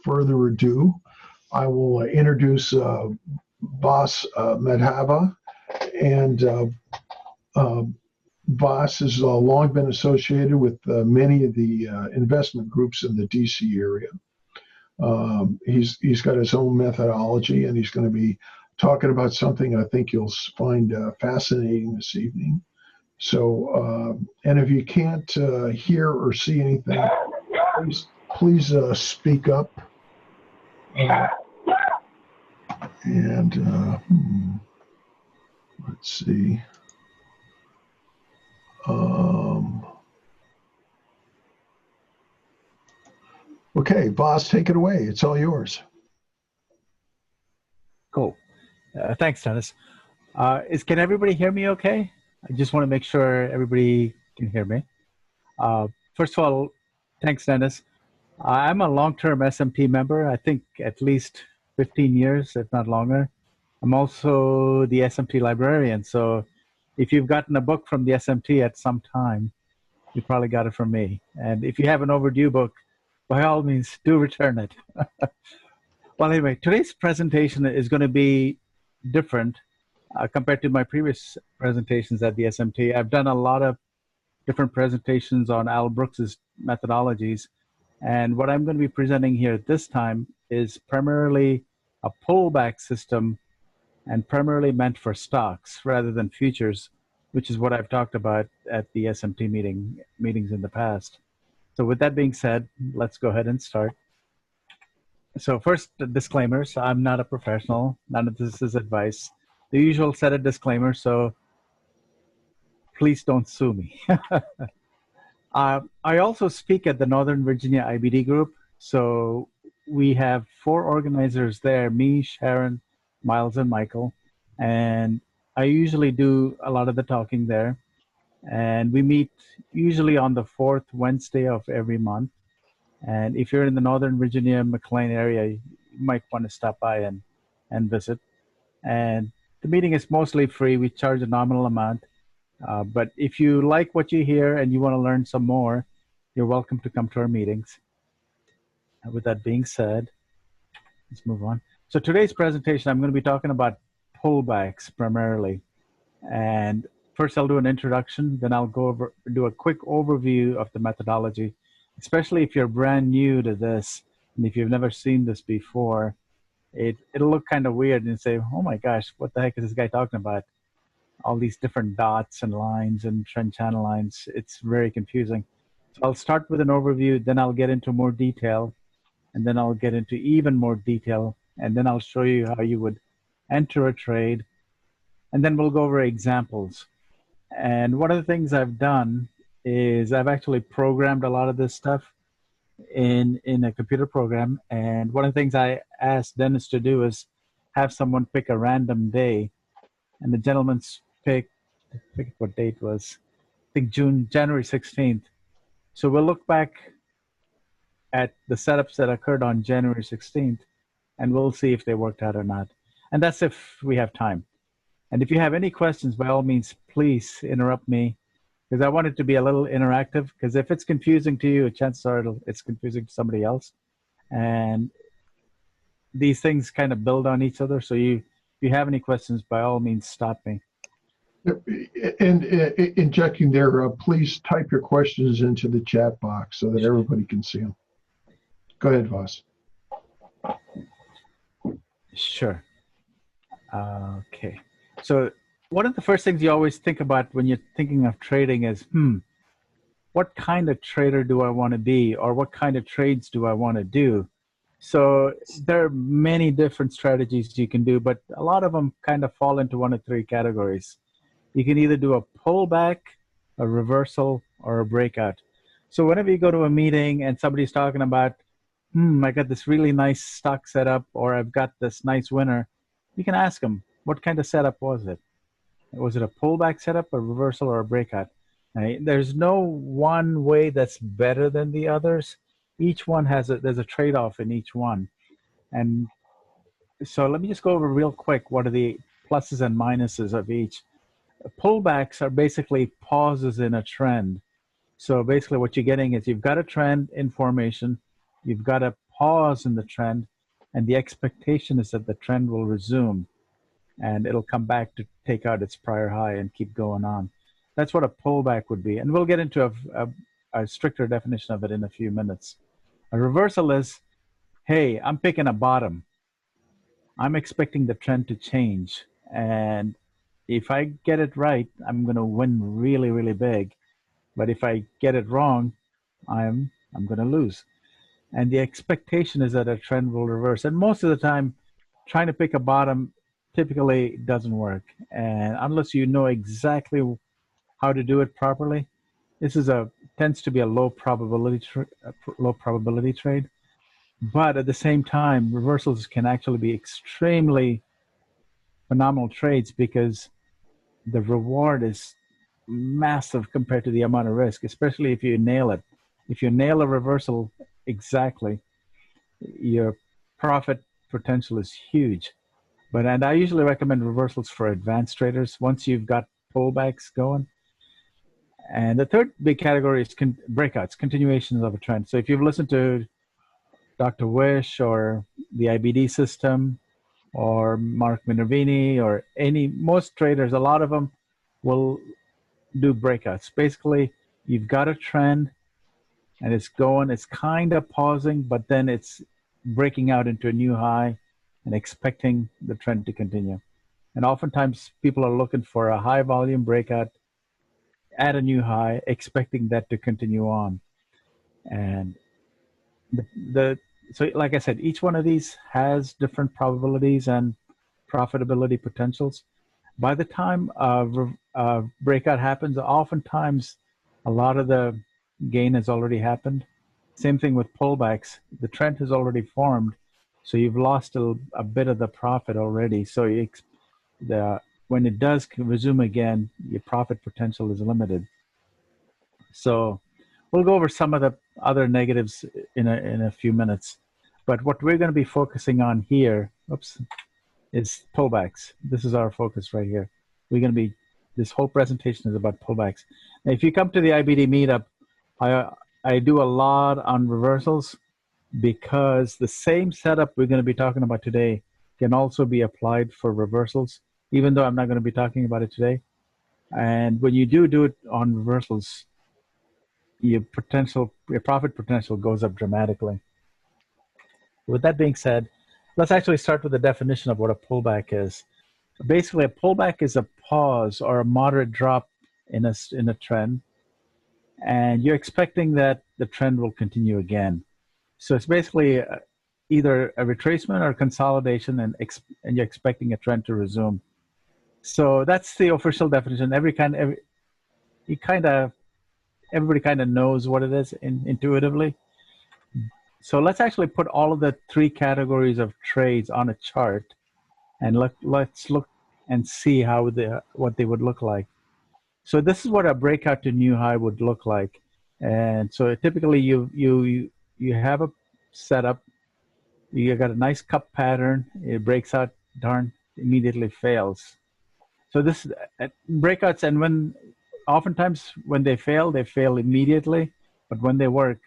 further ado, I will introduce Bas Medhava. And Bas has long been associated with many of the investment groups in the DC area. He's got his own methodology, and he's going to be talking about something I think you'll find fascinating this evening. So, and if you can't hear or see anything, please speak up. Let's see. Okay, Bas, take it away. It's all yours. Cool. Thanks, Dennis. Can everybody hear me okay? I just want to make sure everybody can hear me. First of all, thanks, Dennis. I'm a long-term SMT member, I think at least 15 years, if not longer. I'm also the SMT librarian, so if you've gotten a book from the SMT at some time, you probably got it from me. And if you have an overdue book, by all means, do return it. Well, anyway, today's presentation is going to be different compared to my previous presentations at the SMT. I've done a lot of different presentations on Al Brooks's methodologies. And what I'm going to be presenting here this time is primarily a pullback system and primarily meant for stocks rather than futures, which is what I've talked about at the SMT meetings in the past. So with that being said, let's go ahead and start. So first, the disclaimers. I'm not a professional. None of this is advice. The usual set of disclaimers, so please don't sue me. I also speak at the Northern Virginia IBD group. So we have 4 organizers there, me, Sharon, Miles, and Michael. And I usually do a lot of the talking there. And we meet usually on the 4th Wednesday of every month. And if you're in the Northern Virginia, McLean area, you might want to stop by and visit. And the meeting is mostly free. We charge a nominal amount. But if you like what you hear and you want to learn some more, you're welcome to come to our meetings. And with that being said, let's move on. So today's presentation, I'm going to be talking about pullbacks primarily. And first I'll do an introduction, then I'll do a quick overview of the methodology, especially if you're brand new to this and if you've never seen this before. It'll look kind of weird and say, oh my gosh, what the heck is this guy talking about? All these different dots and lines and trend channel lines. It's very confusing. So I'll start with an overview, then I'll get into more detail, and then I'll get into even more detail, and then I'll show you how you would enter a trade, and then we'll go over examples. And one of the things I've done is I've actually programmed a lot of this stuff in a computer program, and one of the things I asked Dennis to do is have someone pick a random day, and the gentleman's picked, I forget what date it was, I think January 16th. So we'll look back at the setups that occurred on January 16th, and we'll see if they worked out or not. And that's if we have time. And if you have any questions, by all means, please interrupt me, because I want it to be a little interactive, because if it's confusing to you, chances are it's confusing to somebody else. And these things kind of build on each other. So if you have any questions, by all means, stop me. And injecting there, please type your questions into the chat box so that everybody can see them. Go ahead, Voss. Sure. Okay. So one of the first things you always think about when you're thinking of trading is, what kind of trader do I want to be, or what kind of trades do I want to do? So there are many different strategies you can do, but a lot of them kind of fall into one of 3 categories. You can either do a pullback, a reversal, or a breakout. So whenever you go to a meeting and somebody's talking about, I got this really nice stock setup, or I've got this nice winner, you can ask them, what kind of setup was it? Was it a pullback setup, a reversal, or a breakout? There's no one way that's better than the others. Each one there's a trade-off in each one. And so let me just go over real quick what are the pluses and minuses of each. Pullbacks are basically pauses in a trend. So basically what you're getting is you've got a trend in formation, you've got a pause in the trend, and the expectation is that the trend will resume and it'll come back to take out its prior high and keep going on. That's what a pullback would be. And we'll get into a stricter definition of it in a few minutes. A reversal is, hey, I'm picking a bottom. I'm expecting the trend to change. And if I get it right, I'm going to win really, really big. But if I get it wrong, I'm going to lose. And the expectation is that a trend will reverse. And most of the time, trying to pick a bottom typically doesn't work. And unless you know exactly how to do it properly, this tends to be a low probability trade. But at the same time, reversals can actually be extremely phenomenal trades because the reward is massive compared to the amount of risk, especially if you nail it. If you nail a reversal exactly, your profit potential is huge. And I usually recommend reversals for advanced traders once you've got pullbacks going. And the third big category is breakouts, continuations of a trend. So if you've listened to Dr. Wish or the IBD system or Mark Minervini or most traders, a lot of them will do breakouts. Basically, you've got a trend and it's kind of pausing, but then it's breaking out into a new high and expecting the trend to continue. And oftentimes people are looking for a high volume breakout at a new high, expecting that to continue on. And so like I said, each one of these has different probabilities and profitability potentials. By the time a breakout happens, oftentimes a lot of the gain has already happened. Same thing with pullbacks. The trend has already formed, so you've lost a bit of the profit already. So when it does resume again, your profit potential is limited. So we'll go over some of the other negatives in a few minutes. But what we're going to be focusing on here, is pullbacks. This is our focus right here. This whole presentation is about pullbacks. Now, if you come to the IBD meetup, I do a lot on reversals because the same setup we're going to be talking about today can also be applied for reversals, even though I'm not going to be talking about it today. And when you do it on reversals, your profit potential goes up dramatically. With that being said, let's actually start with the definition of what a pullback is. Basically, a pullback is a pause or a moderate drop in a trend, and you're expecting that the trend will continue again. So it's basically either a retracement or consolidation, and you're expecting a trend to resume. So that's the official definition. Everybody kind of knows what it is intuitively. So let's actually put all of the three categories of trades on a chart, and let's look and see what they would look like. So this is what a breakout to new high would look like. And so typically you have a setup, you got a nice cup pattern, it breaks out, immediately fails. So this breakouts, and oftentimes when they fail immediately, but when they work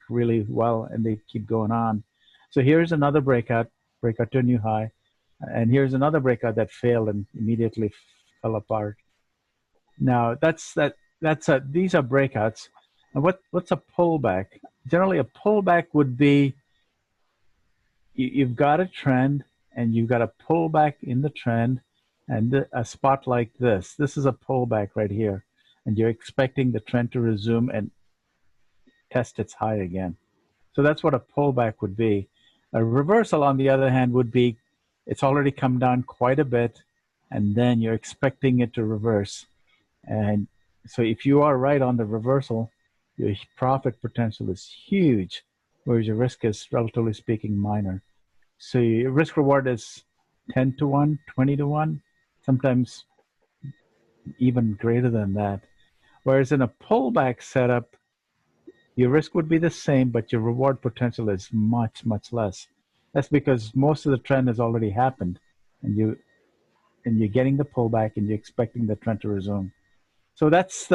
really well and they keep going on. So here's another breakout to a new high, and here's another breakout that failed and immediately fell apart. Now these are breakouts. And what's a pullback? Generally, a pullback would be you've got a trend and you've got a pullback in the trend, and a spot like this. This is a pullback right here, and you're expecting the trend to resume and test its high again. So that's what a pullback would be. A reversal, on the other hand, would be it's already come down quite a bit, and then you're expecting it to reverse. And so if you are right on the reversal, your profit potential is huge, whereas your risk is, relatively speaking, minor. So your risk reward is 10 to 1, 20 to 1, sometimes even greater than that. Whereas in a pullback setup, your risk would be the same, but your reward potential is much, much less. That's because most of the trend has already happened, and you're getting the pullback and you're expecting the trend to resume. So that's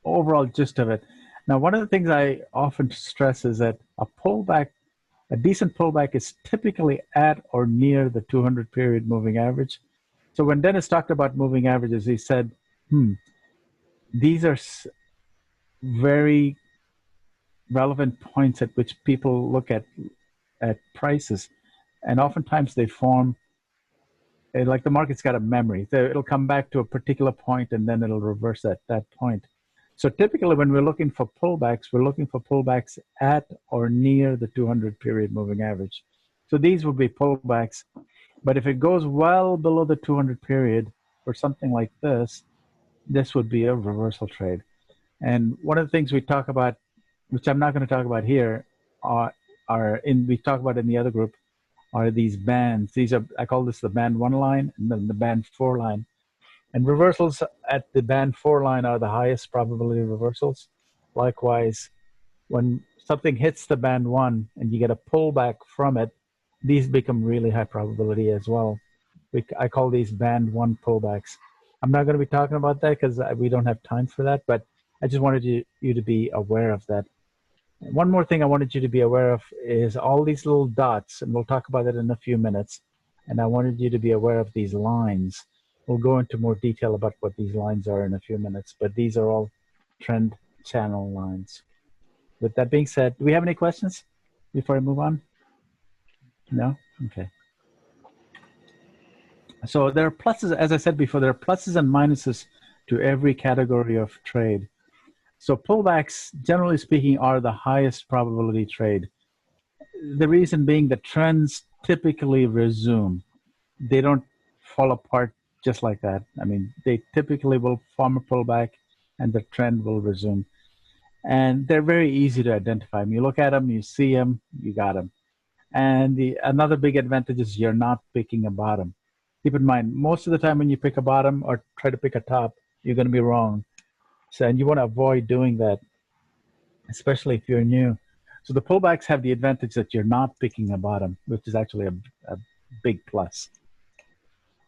overall gist of it. Now, one of the things I often stress is that a decent pullback is typically at or near the 200 period moving average. So when Dennis talked about moving averages, he said, these are very relevant points at which people look at prices. And oftentimes they form, like the market's got a memory. So it'll come back to a particular point and then it'll reverse at that point. So typically when we're looking for pullbacks, we're looking for pullbacks at or near the 200 period moving average. So these would be pullbacks. But if it goes well below the 200 period or something like this would be a reversal trade. And one of the things we talk about, which I'm not going to talk about here, we talk about in the other group, are these bands. These are, I call this the band 1 line and then the band 4 line. And reversals at the band 4 line are the highest probability reversals. Likewise, when something hits the band 1 and you get a pullback from it, these become really high probability as well. I call these band 1 pullbacks. I'm not going to be talking about that because we don't have time for that, but I just wanted you to be aware of that. One more thing I wanted you to be aware of is all these little dots, and we'll talk about it in a few minutes. And I wanted you to be aware of these lines. We'll go into more detail about what these lines are in a few minutes, but these are all trend channel lines. With that being said, do we have any questions before I move on? No? Okay. So there are pluses, as I said before, there are pluses and minuses to every category of trade. So pullbacks, generally speaking, are the highest probability trade. The reason being that trends typically resume. They don't fall apart just like that. I mean, they typically will form a pullback and the trend will resume. And they're very easy to identify. You look at them, you see them, you got them. And another big advantage is you're not picking a bottom. Keep in mind, most of the time when you pick a bottom or try to pick a top, you're going to be wrong. So, and you want to avoid doing that, especially if you're new. So the pullbacks have the advantage that you're not picking a bottom, which is actually a big plus.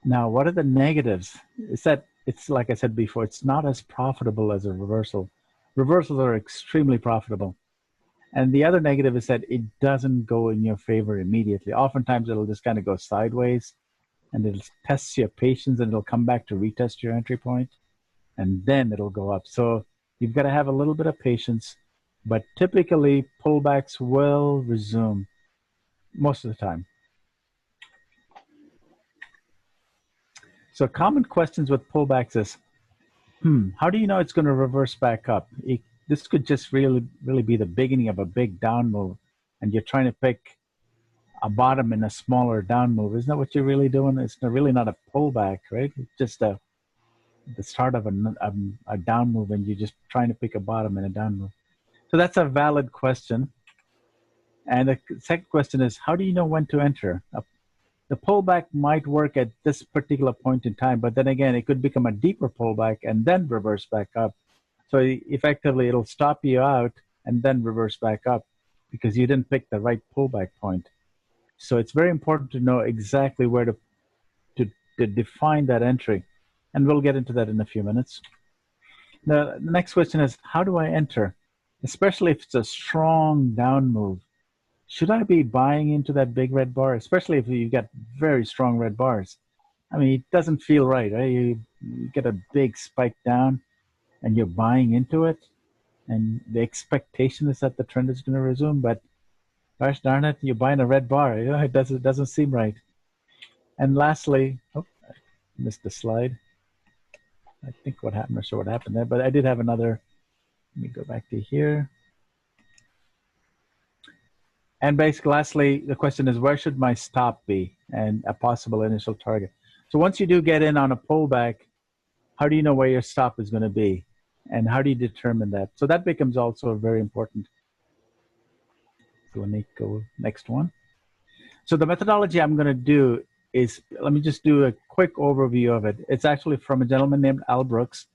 Now, what are the negatives? It's that it's, like I said before, it's not as profitable as a reversal. Reversals are extremely profitable. And the other negative is that it doesn't go in your favor immediately. Oftentimes it'll just kind of go sideways and it'll test your patience and it'll come back to retest your entry point and then it'll go up. So you've got to have a little bit of patience, but typically pullbacks will resume most of the time. So common questions with pullbacks is, how do you know it's going to reverse back up? This could just really be the beginning of a big down move, and you're trying to pick a bottom in a smaller down move. Isn't that what you're really doing? It's really not a pullback, right? It's just the start of a down move, and you're just trying to pick a bottom in a down move. So that's a valid question. And the second question is, how do you know when to enter? The pullback might work at this particular point in time, but then again, it could become a deeper pullback and then reverse back up. So effectively, it'll stop you out and then reverse back up because you didn't pick the right pullback point. So it's very important to know exactly where to define that entry. And we'll get into that in a few minutes. The next question is, how do I enter? Especially if it's a strong down move. Should I be buying into that big red bar, especially if you get very strong red bars? I mean, it doesn't feel right, right? You get a big spike down and you're buying into it, and the expectation is that the trend is going to resume, but gosh darn it, you're buying a red bar. You know, it doesn't seem right. And lastly, I missed the slide. I think what happened, or so what happened there, but I did have another. Let me go back to here. And basically, lastly, the question is, where should my stop be and a possible initial target? So once you do get in on a pullback, how do you know where your stop is going to be? And how do you determine that? So that becomes also very important. So let me go next one. So the methodology I'm going to do is, let me just do a quick overview of it. It's actually from a gentleman named Al Brooks.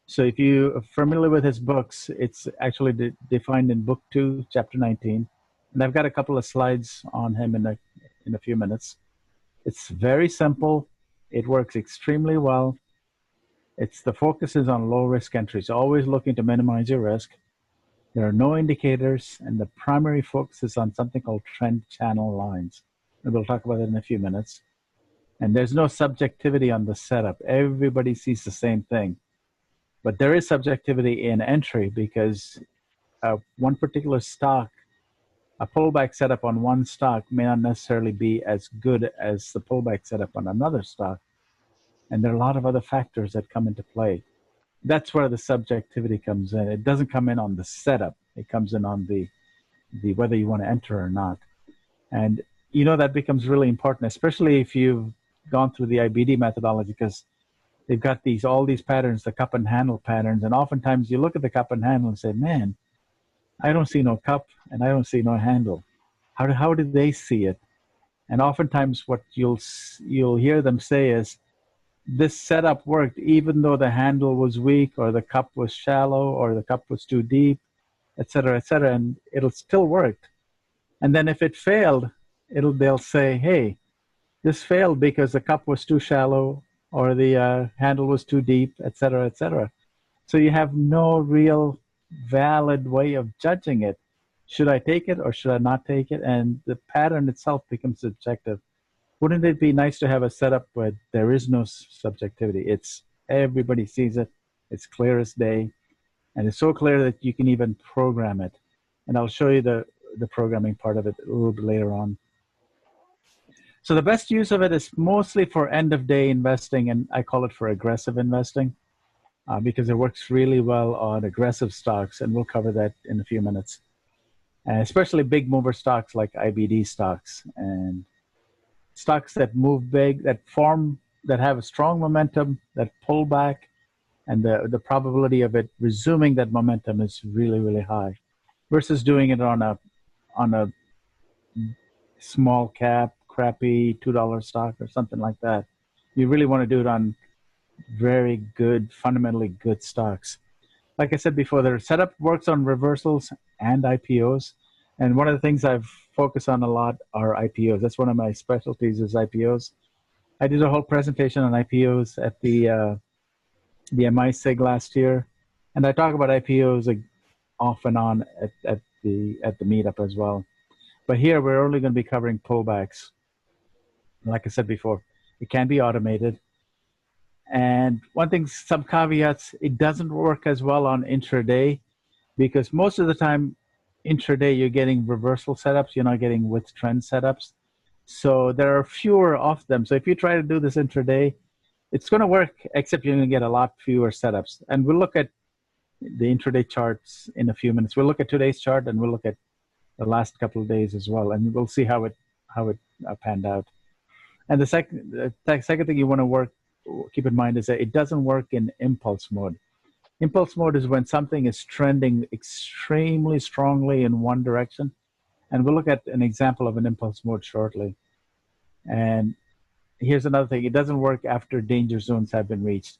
So if you're familiar with his books, it's actually defined in book 2, chapter 19. And I've got a couple of slides on him in a few minutes. It's very simple. It works extremely well. The focus is on low risk entries, always looking to minimize your risk. There are no indicators, and the primary focus is on something called trend channel lines. And we'll talk about that in a few minutes. And there's no subjectivity on the setup. Everybody sees the same thing. But there is subjectivity in entry because one particular stock, a pullback setup on one stock may not necessarily be as good as the pullback setup on another stock. And there are a lot of other factors that come into play. That's where the subjectivity comes in. It doesn't come in on the setup. It comes in on the whether you want to enter or not. And you know that becomes really important, especially if you've gone through the IBD methodology, because they've got all these patterns, the cup and handle patterns, and oftentimes you look at the cup and handle and say, man, I don't see no cup and I don't see no handle. How did they see it? And oftentimes what you'll hear them say is, this setup worked even though the handle was weak or the cup was shallow or the cup was too deep, et cetera, and it'll still work. And then if it failed, they'll say, hey, this failed because the cup was too shallow or the handle was too deep, et cetera, et cetera. So you have no real valid way of judging it. Should I take it or should I not take it? And the pattern itself becomes subjective. Wouldn't it be nice to have a setup where there is no subjectivity? It's everybody sees it. It's clear as day. And it's so clear that you can even program it. And I'll show you the programming part of it a little bit later on. So the best use of it is mostly for end of day investing. And I call it for aggressive investing because it works really well on aggressive stocks. And we'll cover that in a few minutes. Especially big mover stocks like IBD stocks and stocks that move big, that have a strong momentum, that pull back, and the probability of it resuming that momentum is really, really high, versus doing it on a small cap, crappy $2 stock or something like that. You really want to do it on very good, fundamentally good stocks. Like I said before, their setup works on reversals and IPOs. And one of the things I've focused on a lot are IPOs. That's one of my specialties is IPOs. I did a whole presentation on IPOs at the MI SIG last year. And I talk about IPOs like off and on at the meetup as well. But here we're only going to be covering pullbacks. Like I said before, it can be automated. And one thing, some caveats, it doesn't work as well on intraday because most of the time intraday you're getting reversal setups, you're not getting with trend setups. So there are fewer of them. So if you try to do this intraday, it's going to work, except you're going to get a lot fewer setups. And we'll look at the intraday charts in a few minutes. We'll look at today's chart and we'll look at the last couple of days as well. And we'll see how it panned out. And the second thing you want to keep in mind is that it doesn't work in impulse mode. Impulse mode is when something is trending extremely strongly in one direction. And we'll look at an example of an impulse mode shortly. And here's another thing. It doesn't work after danger zones have been reached.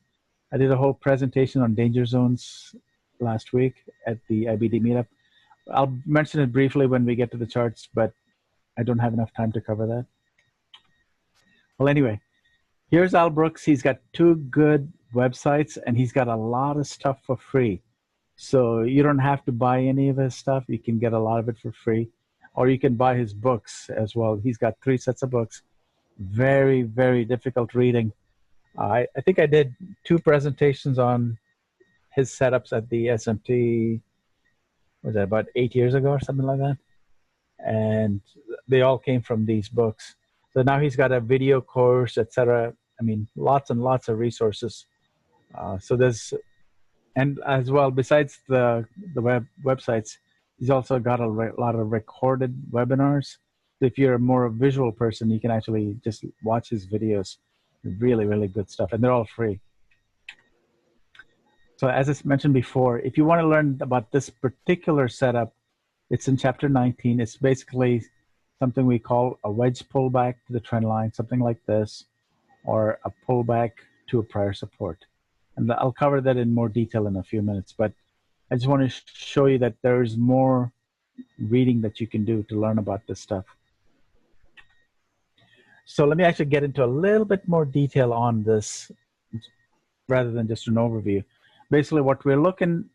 I did a whole presentation on danger zones last week at the IBD meetup. I'll mention it briefly when we get to the charts, but I don't have enough time to cover that. Well, anyway, here's Al Brooks. He's got 2 good websites, and he's got a lot of stuff for free. So you don't have to buy any of his stuff. You can get a lot of it for free. Or you can buy his books as well. He's got 3 sets of books. Very, very difficult reading. I think I did 2 presentations on his setups at the SMT, was that about 8 years ago or something like that? And they all came from these books. So now he's got a video course, etc. I mean, lots and lots of resources. So there's, and as well, besides the websites, he's also got a lot of recorded webinars. So if you're a more visual person, you can actually just watch his videos. Really, really good stuff. And they're all free. So as I mentioned before, if you want to learn about this particular setup, it's in chapter 19. It's basically something we call a wedge pullback to the trend line, something like this, or a pullback to a prior support. And I'll cover that in more detail in a few minutes, but I just want to show you that there's more reading that you can do to learn about this stuff. So let me actually get into a little bit more detail on this rather than just an overview. Basically what we're looking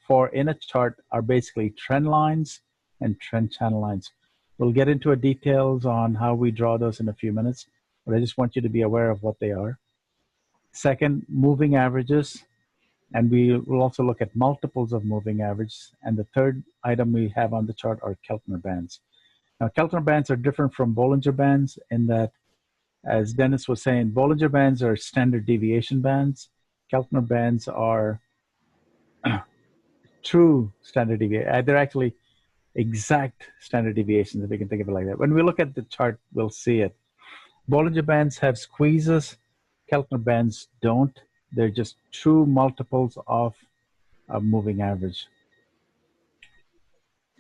for in a chart are basically trend lines and trend channel lines. We'll get into details on how we draw those in a few minutes, but I just want you to be aware of what they are. Second, moving averages, and we will also look at multiples of moving averages. And the third item we have on the chart are Keltner bands. Now, Keltner bands are different from Bollinger bands in that, as Dennis was saying, Bollinger bands are standard deviation bands. Keltner bands are true standard deviation. They're actually exact standard deviations, if you can think of it like that. When we look at the chart, we'll see it. Bollinger bands have squeezes. Keltner bands don't. They're just true multiples of a moving average.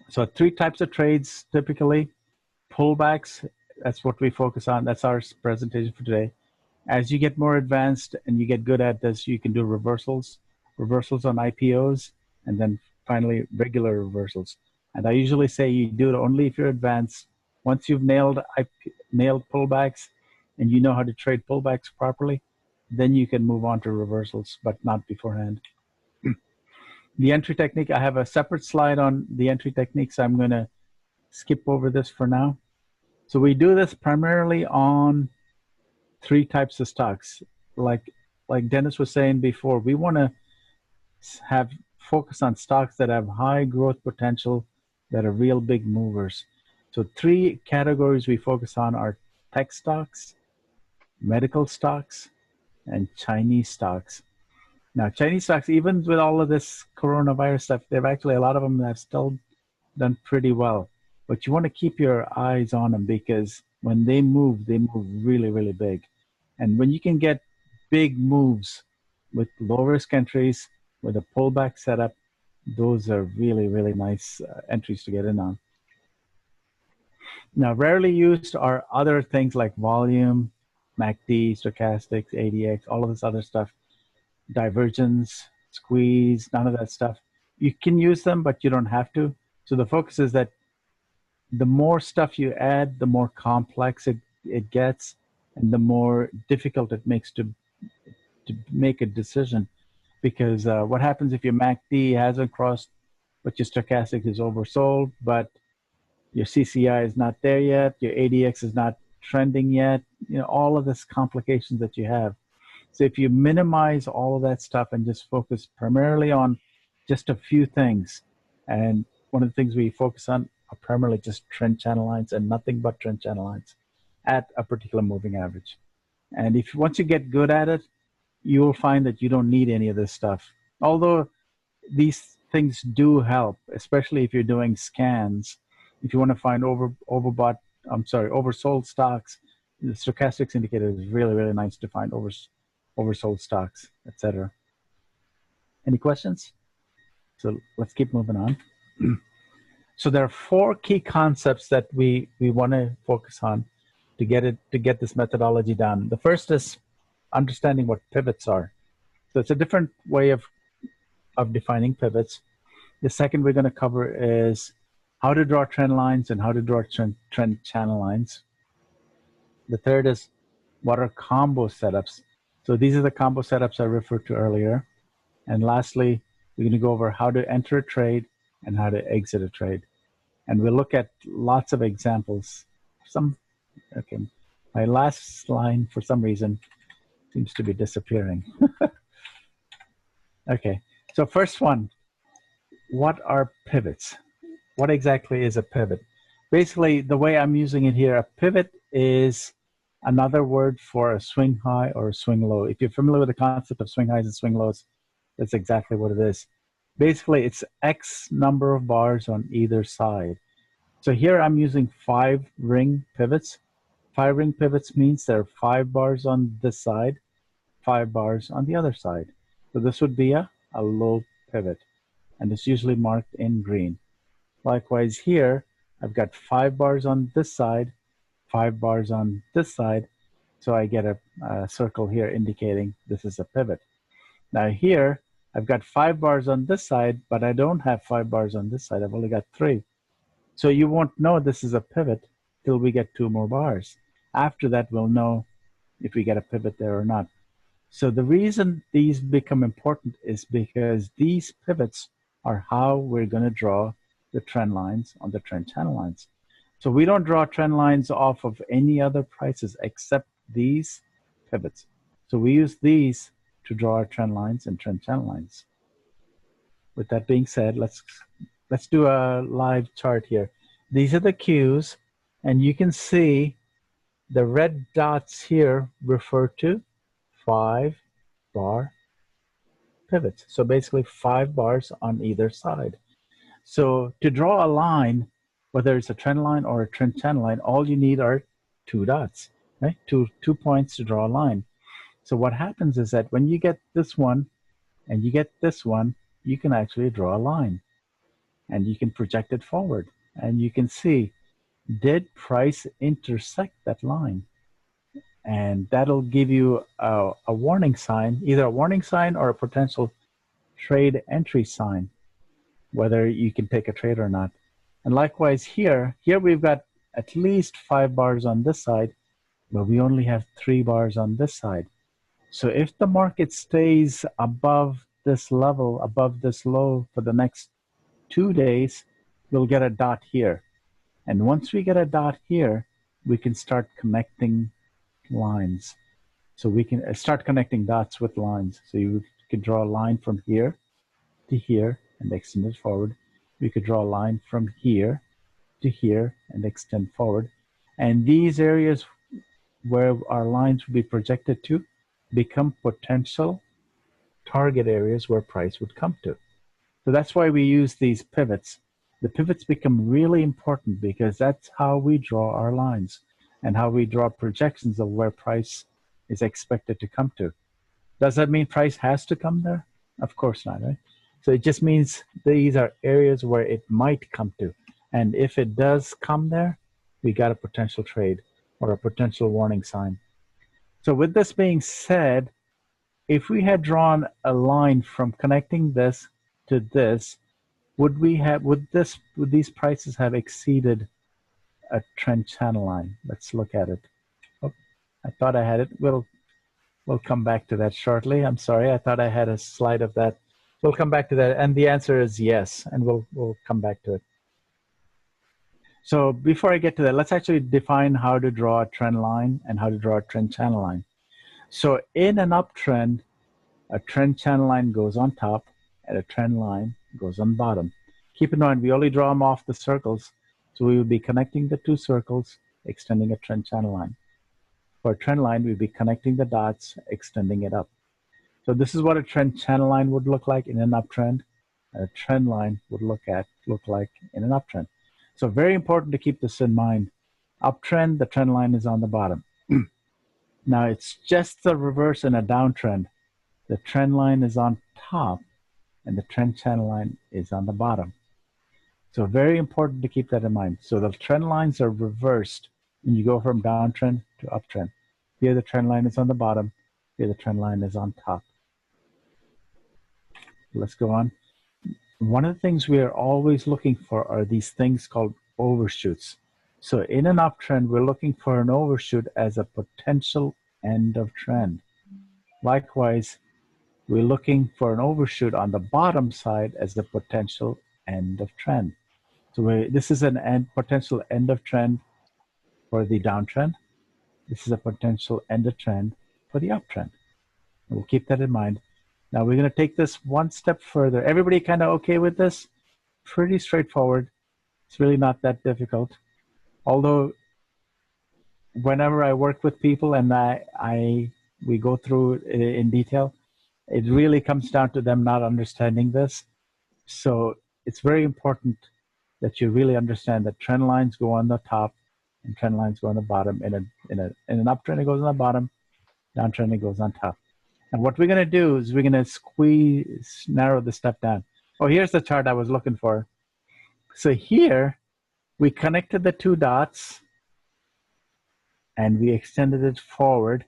So three types of trades typically. Pullbacks, that's what we focus on. That's our presentation for today. As you get more advanced and you get good at this, you can do reversals on IPOs, and then finally regular reversals. And I usually say you do it only if you're advanced. Once you've nailed pullbacks and you know how to trade pullbacks properly, then you can move on to reversals, but not beforehand. The entry technique, I have a separate slide on the entry techniques. I'm going to skip over this for now. So we do this primarily on three types of stocks. Like Dennis was saying before, we want to have focus on stocks that have high growth potential, that are real big movers. So three categories we focus on are tech stocks, medical stocks, and Chinese stocks. Now, Chinese stocks, even with all of this coronavirus stuff, they've actually, a lot of them have still done pretty well. But you want to keep your eyes on them, because when they move really, really big. And when you can get big moves with low risk entries, with a pullback setup, those are really, really nice entries to get in on. Now, rarely used are other things like volume, MACD, stochastics, ADX, all of this other stuff, divergence, squeeze, none of that stuff. You can use them, but you don't have to. So the focus is that the more stuff you add, the more complex it gets, and the more difficult it makes to make a decision. Because what happens if your MACD hasn't crossed, but your stochastic is oversold, but your CCI is not there yet, your ADX is not trending yet, all of this complications that you have. So if you minimize all of that stuff and just focus primarily on just a few things, and one of the things we focus on are primarily just trend channel lines and nothing but trend channel lines at a particular moving average. And if once you get good at it, you will find that you don't need any of this stuff. Although these things do help, especially if you're doing scans. If you want to find oversold stocks, the stochastics indicator is really, really nice to find oversold stocks, etc. Any questions? So let's keep moving on. So there are four key concepts that we want to focus on to get this methodology done. The first is understanding what pivots are. So it's a different way of defining pivots. The second we're going to cover is how to draw trend lines and how to draw trend channel lines. The third is what are combo setups. So these are the combo setups I referred to earlier. And lastly, we're going to go over how to enter a trade and how to exit a trade. And we'll look at lots of examples. Okay, my last line for some reason seems to be disappearing. Okay, so first one, what are pivots? What exactly is a pivot? Basically, the way I'm using it here, a pivot is another word for a swing high or a swing low. If you're familiar with the concept of swing highs and swing lows, that's exactly what it is. Basically, it's X number of bars on either side. So here I'm using 5 ring pivots. 5 ring pivots means there are 5 bars on this side, 5 bars on the other side. So this would be a low pivot, and it's usually marked in green. Likewise here, I've got 5 bars on this side, 5 bars on this side, so I get a circle here indicating this is a pivot. Now here, I've got 5 bars on this side, but I don't have 5 bars on this side. I've only got 3. So you won't know this is a pivot till we get 2 more bars. After that, we'll know if we get a pivot there or not. So the reason these become important is because these pivots are how we're going to draw the trend lines on the trend channel lines. So we don't draw trend lines off of any other prices except these pivots. So we use these to draw our trend lines and trend channel lines. With that being said, let's do a live chart here. These are the cues, and you can see the red dots here refer to 5-bar pivots. So basically 5 bars on either side. So to draw a line, whether it's a trend line or a trend channel line, all you need are 2 dots, right? Two points to draw a line. So what happens is that when you get this one and you get this one, you can actually draw a line and you can project it forward and you can see, did price intersect that line? And that'll give you a warning sign, either a warning sign or a potential trade entry sign, whether you can take a trade or not. And likewise here we've got at least 5 bars on this side, but we only have 3 bars on this side. So if the market stays above this level, above this low for the next 2 days, we'll get a dot here. And once we get a dot here, we can start connecting lines. So we can start connecting dots with lines. So you could draw a line from here to here and extend it forward. We could draw a line from here to here and extend forward. And these areas where our lines would be projected to become potential target areas where price would come to. So that's why we use these pivots. The pivots become really important because that's how we draw our lines and how we draw projections of where price is expected to come to. Does that mean price has to come there? Of course not, right? So it just means these are areas where it might come to. And if it does come there, we got a potential trade or a potential warning sign. So with this being said, if we had drawn a line from connecting this to this, would these prices have exceeded a trend channel line? Let's look at it. Oh, I thought I had it. We'll come back to that shortly. I'm sorry, I thought I had a slide of that. We'll come back to that, and the answer is yes, and we'll come back to it. So before I get to that, let's actually define how to draw a trend line and how to draw a trend channel line. So in an uptrend, a trend channel line goes on top and a trend line goes on bottom. Keep in mind, we only draw them off the circles. So we will be connecting the 2 circles, extending a trend channel line. For a trend line, we'll be connecting the dots, extending it up. So this is what a trend channel line would look like in an uptrend. A trend line would look like in an uptrend. So very important to keep this in mind. Uptrend, the trend line is on the bottom. Now it's just the reverse in a downtrend. The trend line is on top and the trend channel line is on the bottom. So very important to keep that in mind. So the trend lines are reversed when you go from downtrend to uptrend. Here the trend line is on the bottom, here the trend line is on top. Let's go on. One of the things we are always looking for are these things called overshoots. So in an uptrend, we're looking for an overshoot as a potential end of trend. Likewise, we're looking for an overshoot on the bottom side as the potential end of trend. So this is an potential end of trend for the downtrend. This is a potential end of trend for the uptrend. And we'll keep that in mind. Now we're going to take this one step further. Everybody kind of okay with this? Pretty straightforward. It's really not that difficult. Although whenever I work with people and we go through it in detail, it really comes down to them not understanding this. So it's very important that you really understand that trend lines go on the top and trend lines go on the bottom. In an uptrend, it goes on the bottom. Downtrend, it goes on top. And what we're going to do is we're going to narrow the step down. Oh, here's the chart I was looking for. So here, we connected the 2 dots and we extended it forward.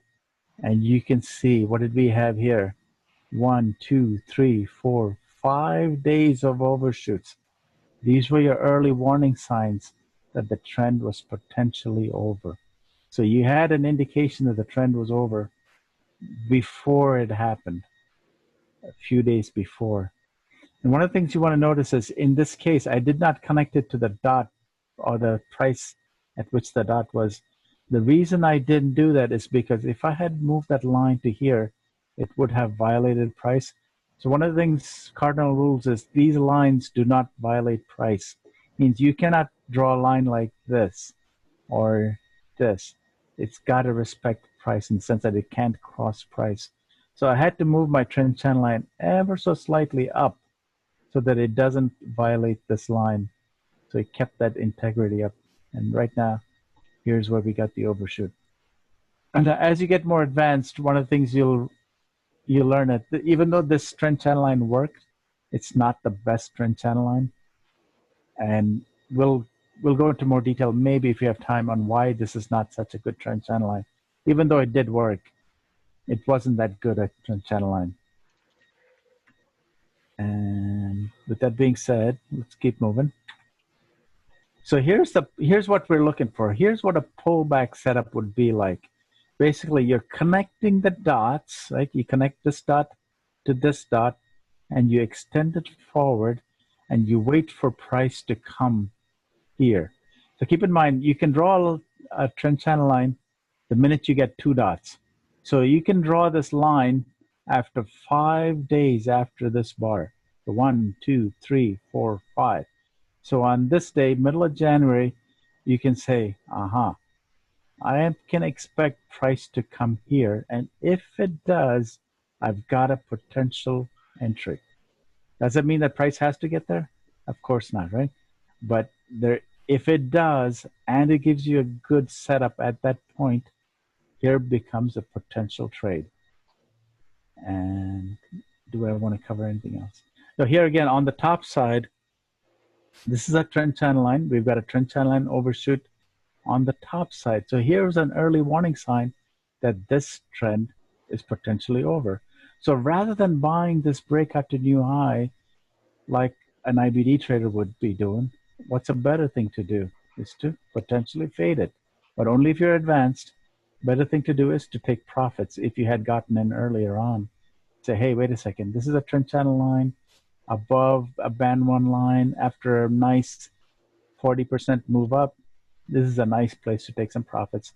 And you can see, what did we have here? 1, 2, 3, 4, 5 days of overshoots. These were your early warning signs that the trend was potentially over. So you had an indication that the trend was over before it happened, a few days before. And one of the things you want to notice is in this case, I did not connect it to the dot or the price at which the dot was. The reason I didn't do that is because if I had moved that line to here, it would have violated price. So one of the things, cardinal rules, is these lines do not violate price. Means you cannot draw a line like this or this. It's got to respect price in the sense that it can't cross price. So I had to move my trend channel line ever so slightly up so that it doesn't violate this line. So it kept that integrity up. And right now, here's where we got the overshoot. And as you get more advanced, one of the things you'll learn that even though this trend channel line works, it's not the best trend channel line. And we'll go into more detail maybe if you have time on why this is not such a good trend channel line. Even though it did work, it wasn't that good a trend channel line. And with that being said, let's keep moving. So here's what we're looking for. Here's what a pullback setup would be like. Basically, you're connecting the dots, right? You connect this dot to this dot, and you extend it forward, and you wait for price to come here. So keep in mind, you can draw a trend channel line the minute you get two dots. So you can draw this line after 5 days after this bar. So 1, 2, 3, 4, 5. So on this day, middle of January, you can say, I can expect price to come here. And if it does, I've got a potential entry. Does it mean that price has to get there? Of course not, right? But if it does, and it gives you a good setup at that point, here becomes a potential trade. And do I want to cover anything else? So here again, on the top side, this is a trend channel line. We've got a trend channel line overshoot on the top side. So here's an early warning sign that this trend is potentially over. So rather than buying this breakout to new high, like an IBD trader would be doing, what's a better thing to do is to potentially fade it. But only if you're advanced. Better thing to do is to take profits if you had gotten in earlier on. Say, hey, wait a second, this is a trend channel line above a band one line after a nice 40% move up. This is a nice place to take some profits,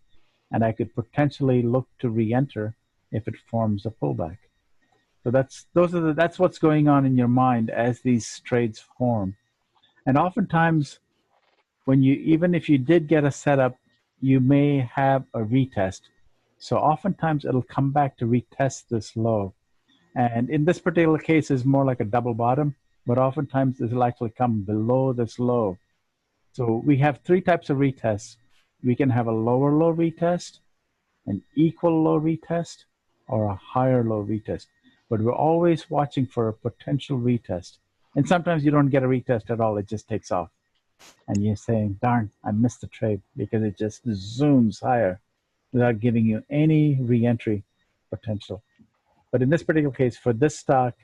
and I could potentially look to re-enter if it forms a pullback. So that's what's going on in your mind as these trades form. And oftentimes, even if you did get a setup, you may have a retest. So oftentimes it'll come back to retest this low. And in this particular case, it's more like a double bottom, but oftentimes this will actually come below this low. So we have three types of retests. We can have a lower low retest, an equal low retest, or a higher low retest. But we're always watching for a potential retest. And sometimes you don't get a retest at all, it just takes off. And you're saying, darn, I missed the trade because it just zooms higher without giving you any re-entry potential. But in this particular case, for this stock,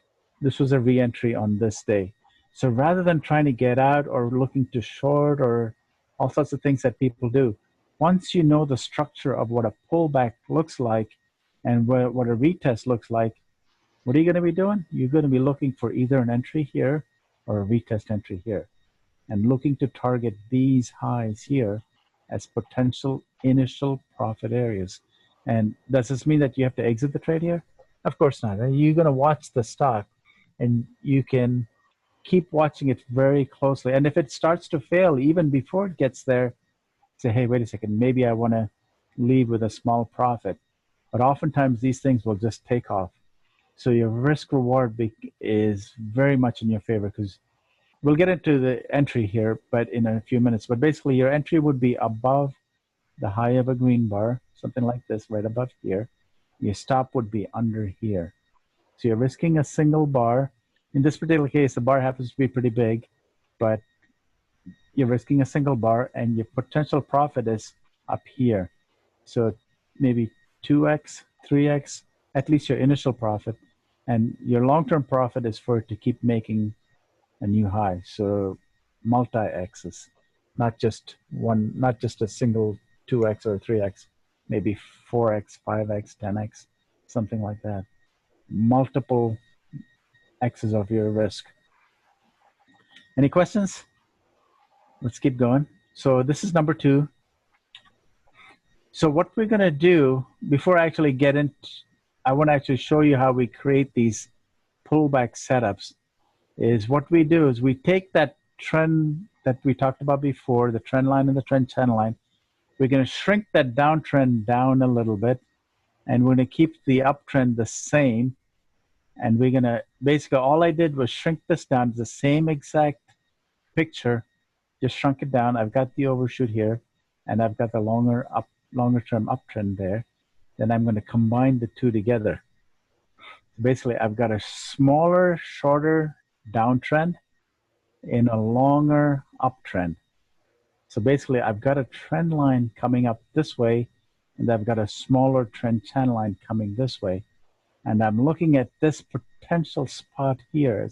this was a re-entry on this day. So rather than trying to get out or looking to short or all sorts of things that people do, once you know the structure of what a pullback looks like and what a retest looks like, what are you going to be doing? You're going to be looking for either an entry here or a retest entry here, and looking to target these highs here as potential initial profit areas. And does this mean that you have to exit the trade here? Of course not. You're going to watch the stock, and you can keep watching it very closely. And if it starts to fail even before it gets there, say, hey, wait a second, maybe I want to leave with a small profit. But oftentimes these things will just take off. So your risk reward is very much in your favor, because we'll get into the entry here, but in a few minutes. But basically your entry would be above the high of a green bar, something like this, right above here. Your stop would be under here. So you're risking a single bar. In this particular case, the bar happens to be pretty big, but you're risking a single bar, and your potential profit is up here. So maybe 2x, 3x, at least your initial profit. And your long-term profit is for it to keep making a new high. So multi-x's, not just a single 2x or 3x, maybe 4x, 5x, 10x, something like that. Multiple x's of your risk. Any questions? Let's keep going. So this is number 2. So what we're going to do before I actually get into, I want to actually show you how we create these pullback setups. Is what we do is we take that trend that we talked about before, the trend line and the trend channel line. We're going to shrink that downtrend down a little bit, and we're going to keep the uptrend the same. And we're going to, basically all I did was shrink this down to the same exact picture, just shrunk it down. I've got the overshoot here, and I've got the longer term uptrend there. Then I'm going to combine the two together. Basically, I've got a smaller, shorter downtrend in a longer uptrend. So basically, I've got a trend line coming up this way, and I've got a smaller trend channel line coming this way. And I'm looking at this potential spot here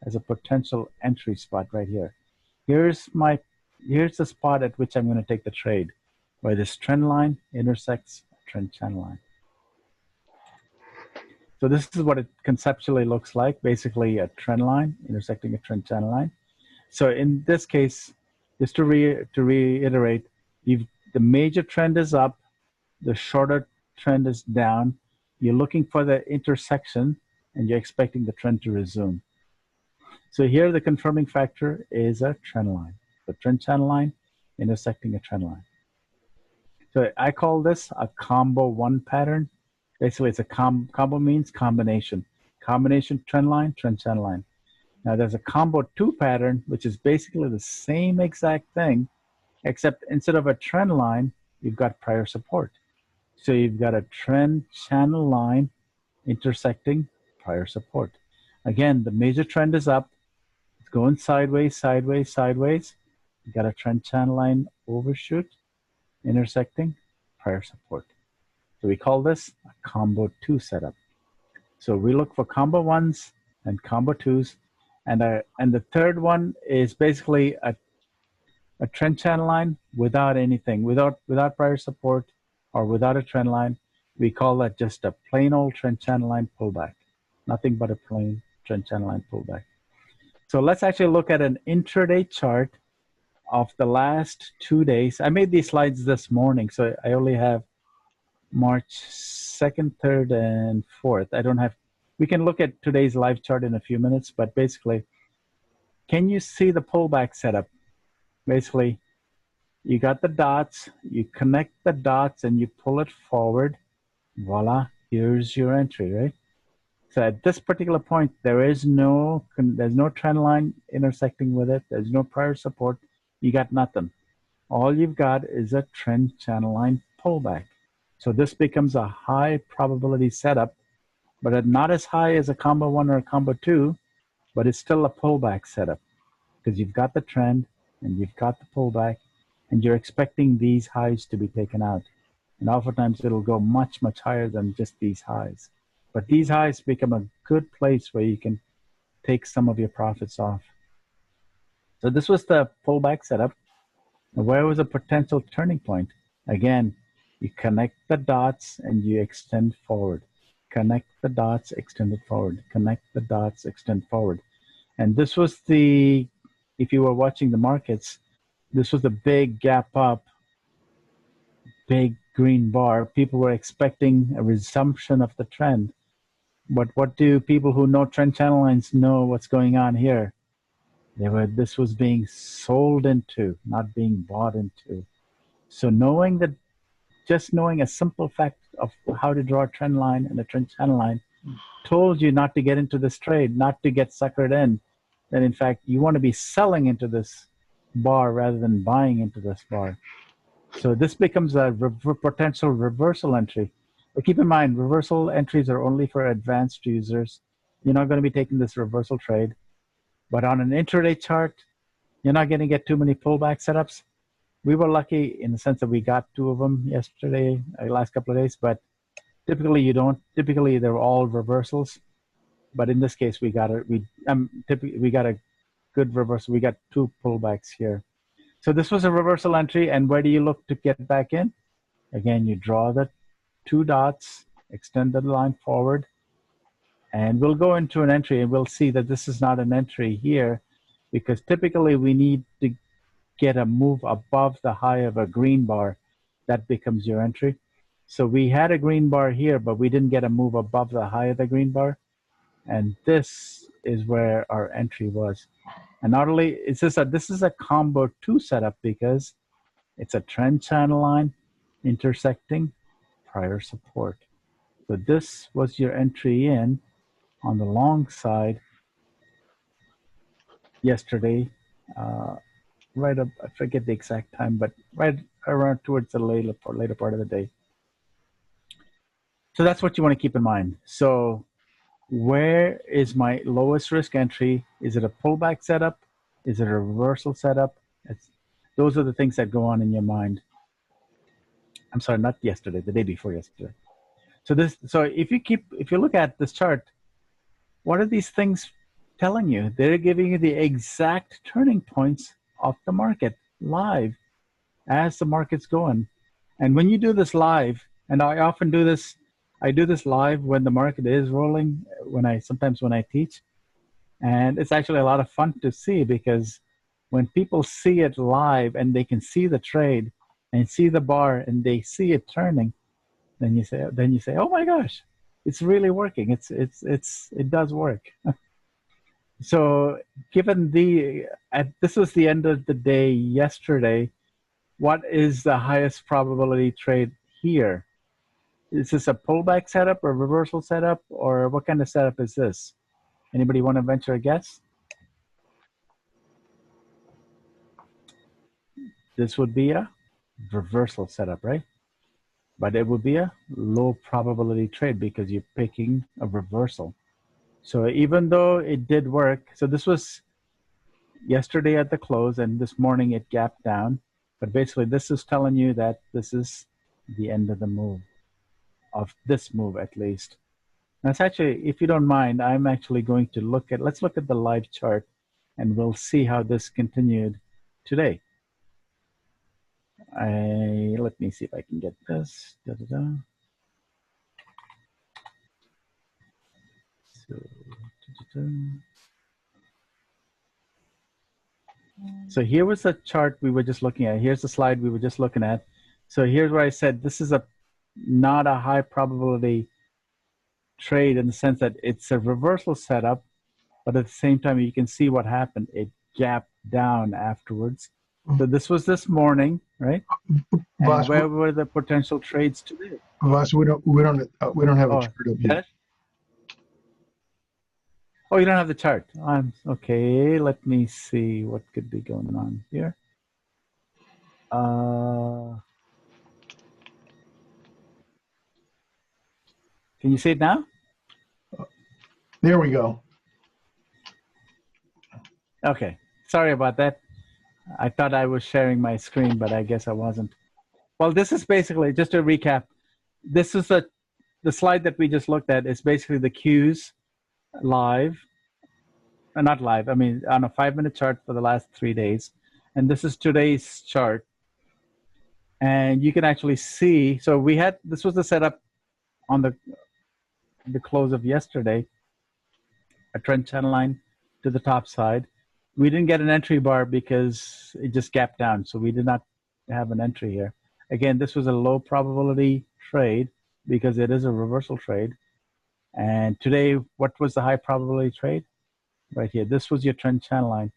as a potential entry spot right here. Here's the spot at which I'm going to take the trade, where this trend line intersects a trend channel line. So this is what it conceptually looks like, basically a trend line intersecting a trend channel line. So in this case, just to reiterate, the major trend is up, the shorter trend is down. You're looking for the intersection, and you're expecting the trend to resume. So here the confirming factor is a trend line, the trend channel line intersecting a trend line. So I call this a combo 1 pattern. Basically, it's a combo means combination. Combination trend line, trend channel line. Now there's a combo 2 pattern, which is basically the same exact thing, except instead of a trend line, you've got prior support. So you've got a trend channel line intersecting prior support. Again, the major trend is up. It's going sideways, sideways, sideways. You've got a trend channel line overshoot intersecting prior support. So we call this a combo 2 setup. So we look for combo 1s and combo 2s. And the third one is basically a trend channel line without anything, without prior support or without a trend line. We call that just a plain old trend channel line pullback. Nothing but a plain trend channel line pullback. So let's actually look at an intraday chart of the last 2 days. I made these slides this morning, so I only have March 2nd, 3rd, and 4th. I don't have, we can look at today's live chart in a few minutes, but basically, can you see the pullback setup? Basically, you got the dots, you connect the dots and you pull it forward. Voila, here's your entry, right? So at this particular point, there's no trend line intersecting with it. There's no prior support. You got nothing. All you've got is a trend channel line pullback. So this becomes a high probability setup, but not as high as a combo 1 or a combo 2, but it's still a pullback setup because you've got the trend and you've got the pullback and you're expecting these highs to be taken out. And oftentimes it'll go much, much higher than just these highs. But these highs become a good place where you can take some of your profits off. So this was the pullback setup. Where was a potential turning point? Again, you connect the dots and you extend forward. Connect the dots, extend it forward. Connect the dots, extend forward. And this was the, if you were watching the markets, this was the big gap up, big green bar. People were expecting a resumption of the trend. But what do people who know trend channel lines know what's going on here? This was being sold into, not being bought into. So knowing that, just knowing a simple fact of how to draw a trend line and a trend channel line told you not to get into this trade, not to get suckered in. That in fact, you want to be selling into this bar rather than buying into this bar. So this becomes a potential reversal entry. But keep in mind, reversal entries are only for advanced users. You're not going to be taking this reversal trade. But on an intraday chart, you're not going to get too many pullback setups. We were lucky in the sense that we got 2 of them yesterday, last couple of days, but typically you don't. Typically they're all reversals. But in this case, we got a good reversal. We got 2 pullbacks here. So this was a reversal entry, and where do you look to get back in? Again, you draw the 2 dots, extend the line forward, and we'll go into an entry and we'll see that this is not an entry here. because typically we need to get a move above the high of a green bar. That becomes your entry. So we had a green bar here, but we didn't get a move above the high of the green bar. And this is where our entry was. And not only is this is a combo 2 setup because it's a trend channel line intersecting prior support. So this was your entry in on the long side yesterday, right up, I forget the exact time, but right around towards the later part of the day. So that's what you want to keep in mind. So where is my lowest risk entry? Is it a pullback setup? Is it a reversal setup? Those are the things that go on in your mind. I'm sorry, not yesterday, the day before yesterday. So if you look at this chart, what are these things telling you? They're giving you the exact turning points of the market live as the market's going. And when you do this live, and I often do this, I do this live when the market is rolling, sometimes when I teach. And it's actually a lot of fun to see because when people see it live and they can see the trade and see the bar and they see it turning, then you say, oh my gosh, it's really working. It does work. So given this was the end of the day yesterday, what is the highest probability trade here? Is this a pullback setup or reversal setup, or what kind of setup is this? Anybody want to venture a guess? This would be a reversal setup, right? But it would be a low probability trade because you're picking a reversal. So even though it did work, so this was yesterday at the close and this morning it gapped down, but basically this is telling you that this is the end of the move, of this move at least. That's actually, if you don't mind, I'm actually going to let's look at the live chart and we'll see how this continued today. Let me see if I can get this. So here was the chart we were just looking at. Here's the slide we were just looking at. So here's where I said this is not a high probability trade in the sense that it's a reversal setup, but at the same time you can see what happened. It gapped down afterwards. So this was this morning, right? And where were the potential trades today? Voss, we don't have a chart up here. Oh, you don't have the chart. Okay. Let me see what could be going on here. Can you see it now? There we go. Okay. Sorry about that. I thought I was sharing my screen, but I guess I wasn't. Well, this is basically, just to recap, this is the slide that we just looked at is basically the Qs live, not live, I mean, on a 5-minute chart for the last 3 days. And this is today's chart. And you can actually see, so this was the setup on the close of yesterday, a trend channel line to the top side. We didn't get an entry bar because it just gapped down. So we did not have an entry here. Again, this was a low probability trade because it is a reversal trade. And today, what was the high probability trade? Right here. This was your trend channel line.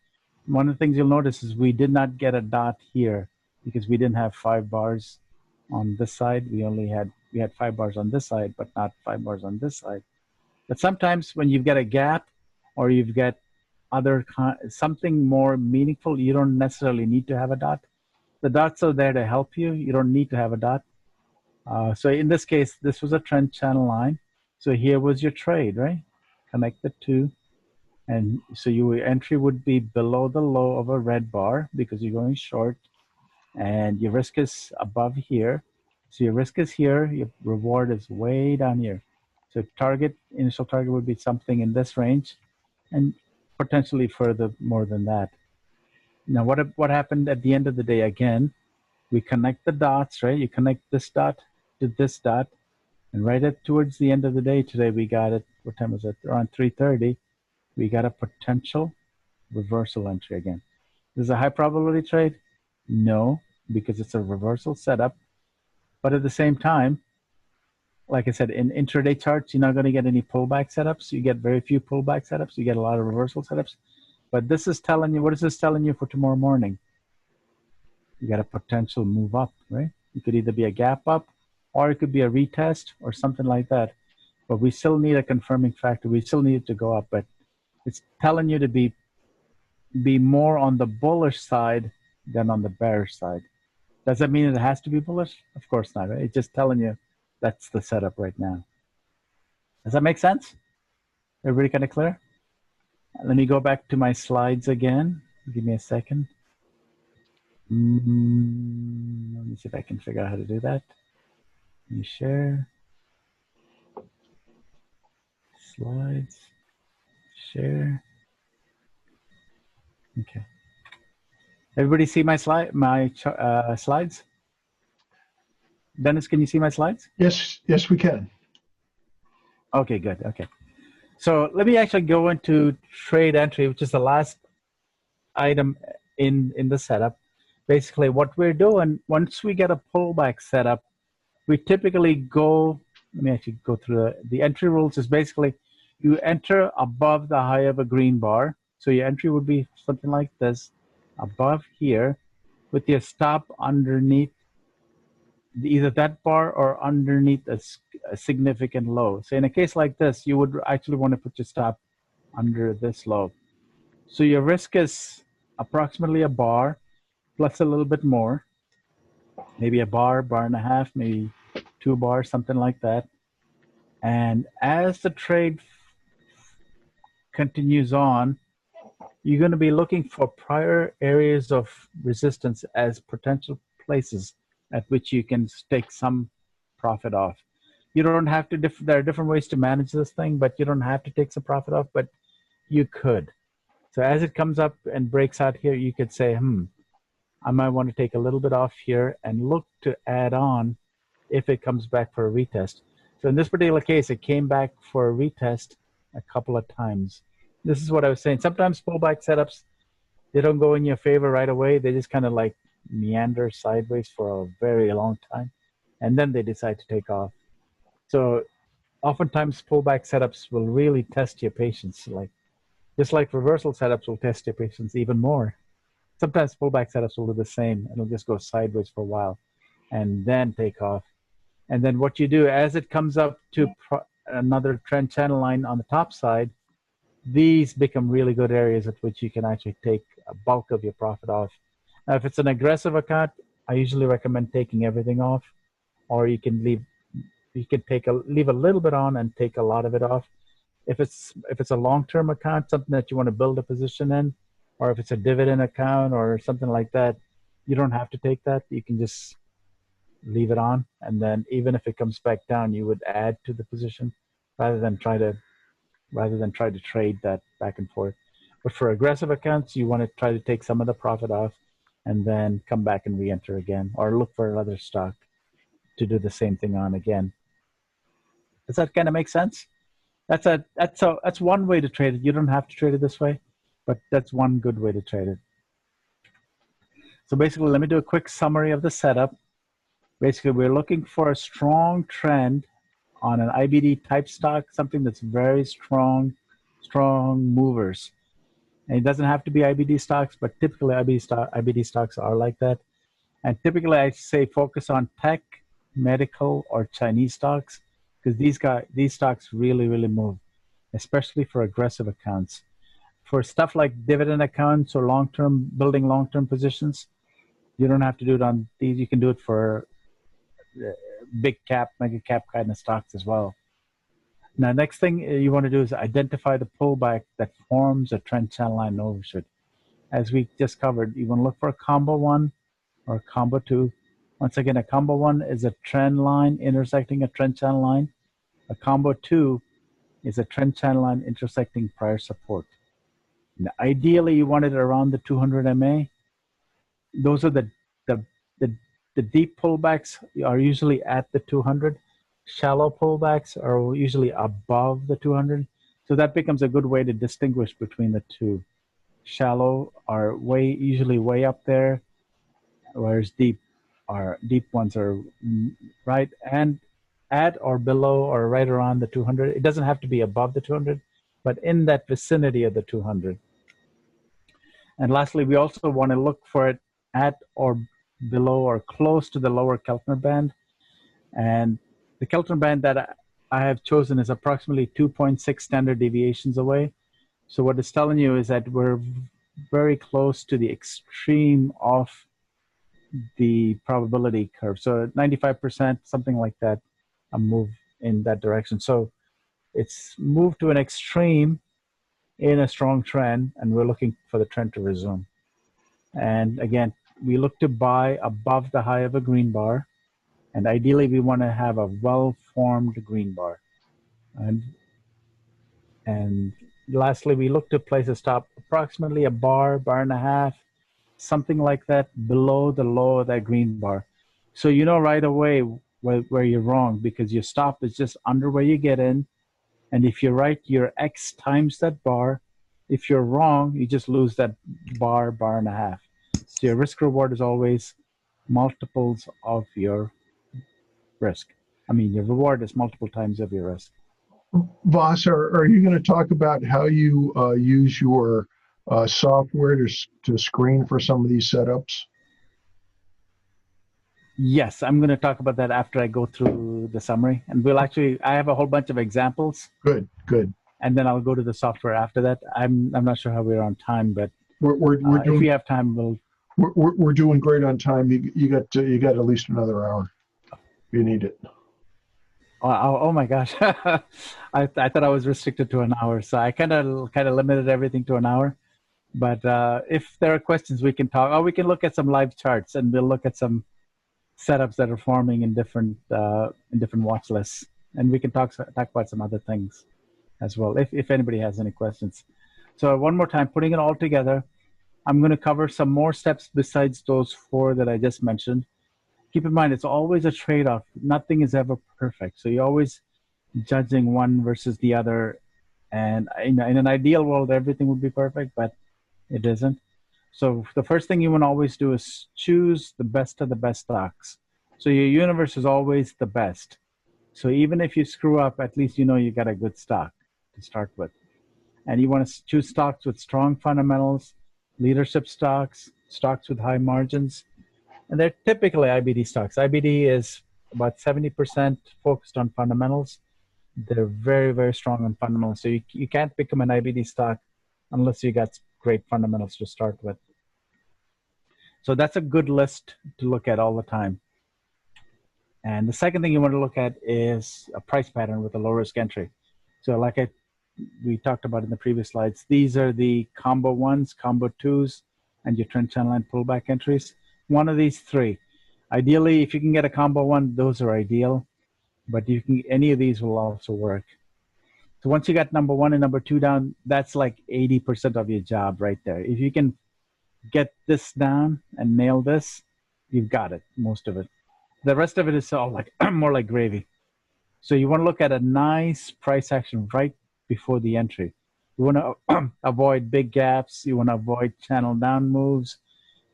One of the things you'll notice is we did not get a dot here because we didn't have 5 bars on this side. We had 5 bars on this side, but not 5 bars on this side. But sometimes when you've got a gap or you've got something more meaningful, you don't necessarily need to have a dot. The dots are there to help you. You don't need to have a dot. So in this case, this was a trend channel line. So here was your trade, right? Connect the two. And so your entry would be below the low of a red bar because you're going short. And your risk is above here. So your risk is here. Your reward is way down here. So initial target would be something in this range and potentially further more than that. Now, what happened at the end of the day? Again, we connect the dots, right? You connect this dot to this dot. And towards the end of the day today, we got it. What time was it? Around 3:30. We got a potential reversal entry again. This is a high probability trade? No, because it's a reversal setup. But at the same time, like I said, in intraday charts, you're not going to get any pullback setups. You get very few pullback setups. You get a lot of reversal setups. But this is telling you, what is this telling you for tomorrow morning? You got a potential move up, right? It could either be a gap up, or it could be a retest or something like that. But we still need a confirming factor. We still need it to go up, but it's telling you to be more on the bullish side than on the bearish side. Does that mean it has to be bullish? Of course not, right? It's just telling you that's the setup right now. Does that make sense? Everybody kind of clear? Let me go back to my slides again. Give me a second. Let me see if I can figure out how to do that. Let me share. Slides. Share. Okay. Everybody see my slides? Dennis, can you see my slides? Yes, we can. Okay, good. Okay. So let me actually go into trade entry, which is the last item in the setup. Basically, what we're doing, once we get a pullback setup, we typically go, let me actually go through the entry rules is basically you enter above the high of a green bar. So your entry would be something like this, above here, with your stop underneath either that bar or underneath a significant low. So in a case like this, you would actually want to put your stop under this low. So your risk is approximately a bar plus a little bit more, maybe a bar, bar and a half, maybe 2 bars, something like that. And as the trade continues on, you're going to be looking for prior areas of resistance as potential places at which you can take some profit off. You don't have to, there are different ways to manage this thing, but you don't have to take some profit off, but you could. So as it comes up and breaks out here, you could say, I might want to take a little bit off here and look to add on if it comes back for a retest. So in this particular case, it came back for a retest a couple of times. This is what I was saying. Sometimes pullback setups, they don't go in your favor right away. They just kind of like meander sideways for a very long time, and then they decide to take off. So oftentimes pullback setups will really test your patience, just like reversal setups will test your patience even more. Sometimes pullback setups will do the same. It'll just go sideways for a while and then take off. And then what you do, as it comes up to another trend channel line on the top side, these become really good areas at which you can actually take a bulk of your profit off. Now, if it's an aggressive account, I usually recommend taking everything off, or you can leave a little bit on and take a lot of it off. If it's a long-term account, something that you want to build a position in, or if it's a dividend account or something like that, you don't have to take that. You can just leave it on, and then even if it comes back down, you would add to the position rather than try to trade that back and forth. But for aggressive accounts, you want to try to take some of the profit off and then come back and re-enter again, or look for another stock to do the same thing on again. Does that kind of make sense? That's one way to trade it. You don't have to trade it this way, but that's one good way to trade it. So basically, let me do a quick summary of the setup. Basically, we're looking for a strong trend on an IBD type stock, something that's very strong movers. And it doesn't have to be IBD stocks, but typically IBD stocks are like that. And typically I say focus on tech, medical, or Chinese stocks, because these stocks really, really move, especially for aggressive accounts. For stuff like dividend accounts or building long-term positions, you don't have to do it on these. You can do it for big cap, mega cap kind of stocks as well. Now, next thing you want to do is identify the pullback that forms a trend channel line overshoot. As we just covered, you want to look for a combo 1 or a combo 2. Once again, a combo 1 is a trend line intersecting a trend channel line. A combo 2 is a trend channel line intersecting prior support. Now, ideally, you want it around the 200 MA. Those are the deep pullbacks are usually at the 200. Shallow pullbacks are usually above the 200. So that becomes a good way to distinguish between the two. shallow are usually way up there, whereas deep ones are right and at or below or right around the 200. It doesn't have to be above the 200, but in that vicinity of the 200. And lastly, we also want to look for it at or below or close to the lower Keltner band. And the Keltner band that I have chosen is approximately 2.6 standard deviations away. So what it's telling you is that we're very close to the extreme of the probability curve. So 95%, something like that, a move in that direction. So it's moved to an extreme in a strong trend, and we're looking for the trend to resume. And again, we look to buy above the high of a green bar, and ideally we want to have a well-formed green bar. And lastly, we look to place a stop approximately a bar and a half, something like that, below the low of that green bar. So you know right away where you're wrong, because your stop is just under where you get in. And if you're right, you're X times that bar. If you're wrong, you just lose that bar and a half. So your risk reward is always multiples of your risk. I mean, your reward is multiple times of your risk. Voss, are you going to talk about how you use your software to screen for some of these setups? Yes, I'm going to talk about that after I go through the summary. And I have a whole bunch of examples. Good. And then I'll go to the software after that. I'm not sure how we're on time, but we're doing, if we have time, we're doing great on time. You got at least another hour. You need it. Oh my gosh. I thought I was restricted to an hour. So I kind of limited everything to an hour. But if there are questions, we can talk. Or we can look at some live charts, and we'll look at some setups that are forming in different watch lists. And we can talk about some other things as well, if anybody has any questions. So one more time, putting it all together, I'm going to cover some more steps besides those 4 that I just mentioned. Keep in mind, it's always a trade-off. Nothing is ever perfect. So you're always judging one versus the other. And in an ideal world, everything would be perfect, but it isn't. So the first thing you want to always do is choose the best of the best stocks. So your universe is always the best. So even if you screw up, at least you know you got a good stock to start with. And you want to choose stocks with strong fundamentals, leadership stocks, stocks with high margins. And they're typically IBD stocks. IBD is about 70% focused on fundamentals. They're very, very strong on fundamentals. So you can't become an IBD stock unless you got great fundamentals to start with. So that's a good list to look at all the time. And the second thing you want to look at is a price pattern with a low risk entry. So like we talked about in the previous slides, these are the combo 1s, combo 2s, and your trend channel line pullback entries. One of these 3. Ideally, if you can get a combo 1, those are ideal, but any of these will also work. So once you got number 1 and number 2 down, that's like 80% of your job right there. If you can get this down and nail this, you've got it, most of it. The rest of it is all like more like gravy. So you want to look at a nice price action right before the entry. You want to avoid big gaps. You want to avoid channel down moves.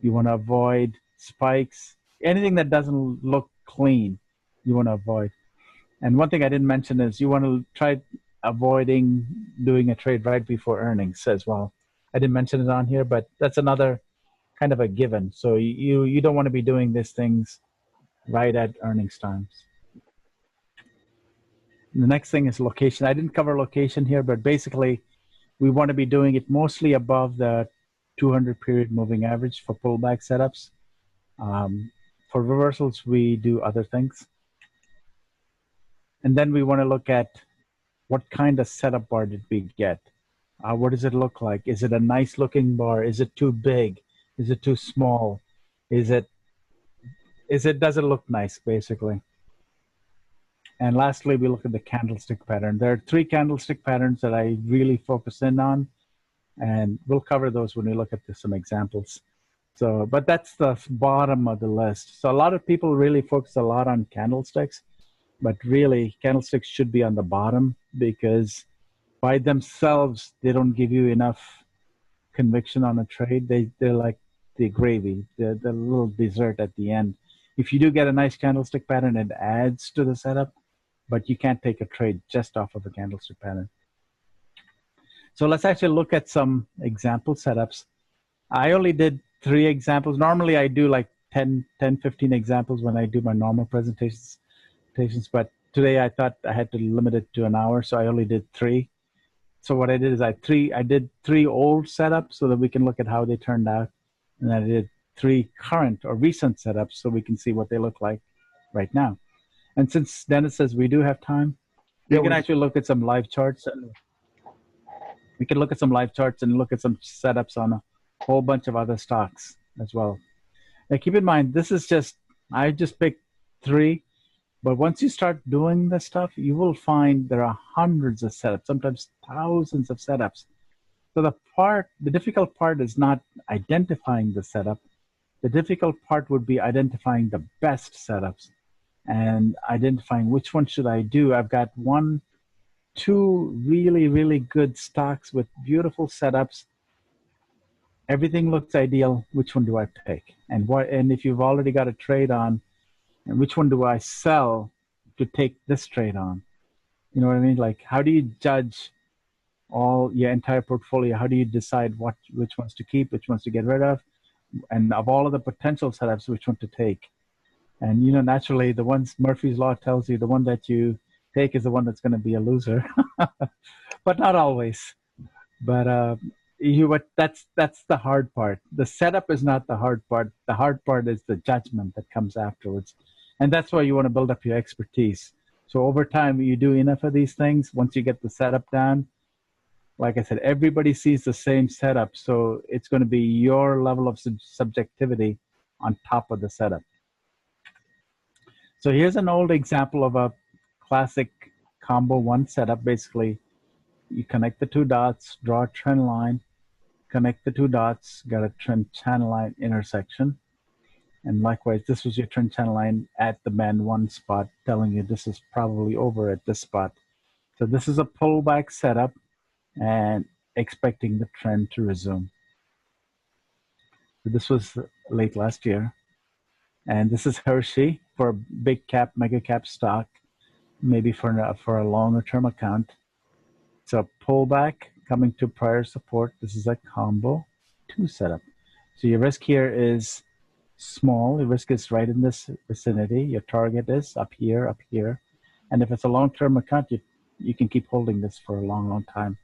You want to avoid spikes. Anything that doesn't look clean, you want to avoid. And one thing I didn't mention is you want to try avoiding doing a trade right before earnings as well. I didn't mention it on here, but that's another kind of a given. So you don't want to be doing these things right at earnings times. The next thing is location. I didn't cover location here, but basically we want to be doing it mostly above the 200 period moving average for pullback setups. For reversals, we do other things. And then we want to look at what kind of setup bar did we get? What does it look like? Is it a nice looking bar? Is it too big? Is it too small? Does it look nice, basically? And lastly, we look at the candlestick pattern. There are 3 candlestick patterns that I really focus in on, and we'll cover those when we look at some examples. So, but that's the bottom of the list. So a lot of people really focus a lot on candlesticks, but really candlesticks should be on the bottom because by themselves, they don't give you enough conviction on a trade, they're like the gravy, the little dessert at the end. If you do get a nice candlestick pattern, it adds to the setup, but you can't take a trade just off of a candlestick pattern. So let's actually look at some example setups. I only did 3 examples. Normally I do like 10, 15 examples when I do my normal presentations, but today I thought I had to limit it to an hour, so I only did 3. So what I did is I did 3 old setups so that we can look at how they turned out. And I did 3 current or recent setups so we can see what they look like right now. And since Dennis says we do have time, we can actually look at some live charts. And we can look at some live charts and look at some setups on a whole bunch of other stocks as well. Now keep in mind, this is I just picked 3. But once you start doing this stuff, you will find there are hundreds of setups, sometimes thousands of setups. So the difficult part is not identifying the setup. The difficult part would be identifying the best setups and identifying which one should I do. I've got 1, 2 really, really good stocks with beautiful setups. Everything looks ideal. Which one do I pick? And if you've already got a trade on, and which one do I sell to take this trade on? You know what I mean? Like, how do you judge all your entire portfolio? How do you decide which ones to keep, which ones to get rid of? And of all of the potential setups, which one to take? And, naturally, the ones Murphy's Law tells you, the one that you take is the one that's going to be a loser. But not always. But that's the hard part. The setup is not the hard part. The hard part is the judgment that comes afterwards. And that's why you want to build up your expertise. So over time, you do enough of these things. Once you get the setup down, like I said, everybody sees the same setup. So it's going to be your level of subjectivity on top of the setup. So here's an old example of a classic combo 1 setup. Basically, you connect the 2 dots, draw a trend line, connect the 2 dots, got a trend channel line intersection. And likewise, this was your trend channel line at the band 1 spot, telling you this is probably over at this spot. So this is a pullback setup and expecting the trend to resume. So this was late last year. And this is Hershey for a big cap, mega cap stock, maybe for a longer term account. So pullback coming to prior support. This is a combo 2 setup. So your risk here is small. The risk is right in this vicinity. Your target is up here. And if it's a long-term account, you can keep holding this for a long, long time.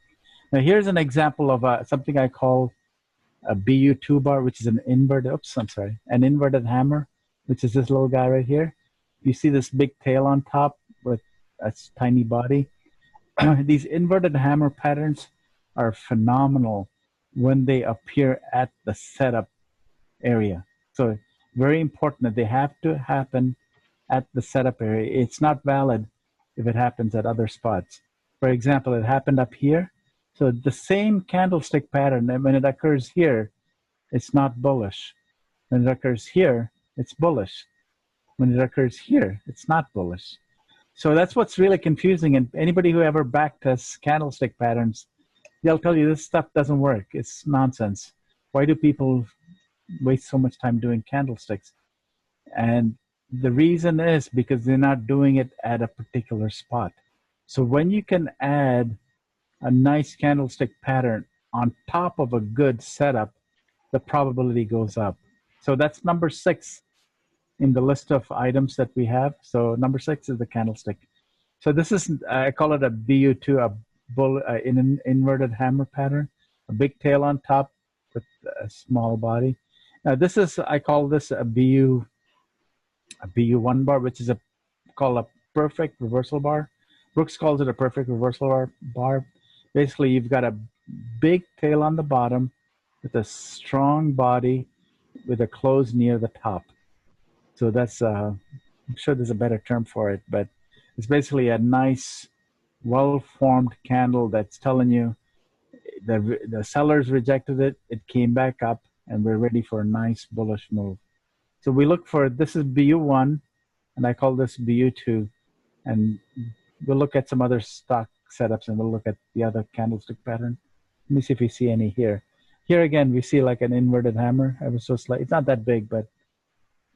Now here's an example of something I call a BU2 bar, which is an inverted hammer, which is this little guy right here. You see this big tail on top with a tiny body. These inverted hammer patterns are phenomenal when they appear at the setup area. So very important that they have to happen at the setup area. It's not valid if it happens at other spots. For example, it happened up here. So the same candlestick pattern, and when it occurs here, it's not bullish. When it occurs here, it's bullish. When it occurs here, it's not bullish. So that's what's really confusing. And anybody who ever backtests candlestick patterns, they'll tell you this stuff doesn't work. It's nonsense. Why do people waste so much time doing candlesticks? And the reason is because they're not doing it at a particular spot. So when you can add a nice candlestick pattern on top of a good setup, the probability goes up. So that's number 6 in the list of items that we have. So number 6 is the candlestick. So this is, I call it a BU2, in an inverted hammer pattern, a big tail on top with a small body. Now this is, I call this a BU1 bar, which is called a perfect reversal bar. Brooks calls it a perfect reversal bar. Basically, you've got a big tail on the bottom with a strong body with a close near the top. So that's, I'm sure there's a better term for it, but it's basically a nice, well-formed candle that's telling you the sellers rejected it, it came back up, and we're ready for a nice bullish move. So we look for, this is BU1, and I call this BU2, and we'll look at some other stock setups, and we'll look at the other candlestick pattern. Let me see if we see any here. Here again, we see like an inverted hammer. I was so slight. It's not that big, but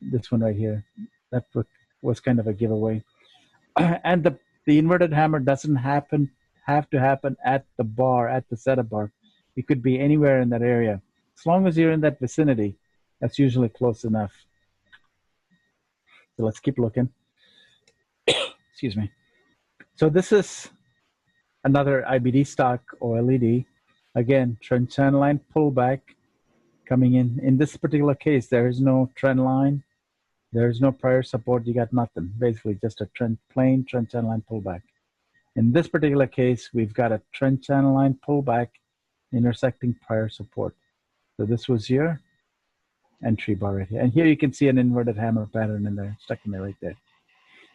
this one right here, that was kind of a giveaway. And the inverted hammer doesn't have to happen at the bar, at the setup bar. It could be anywhere in that area. As long as you're in that vicinity, that's usually close enough. So let's keep looking. Excuse me. So this is another IBD stock OLED. Again, trend channel line pullback coming in. In this particular case, there is no trend line. There is no prior support. You got nothing. Basically, just a plain trend channel line pullback. In this particular case, we've got a trend channel line pullback intersecting prior support. So this was your entry bar right here. And here you can see an inverted hammer pattern in there, stuck in there right there.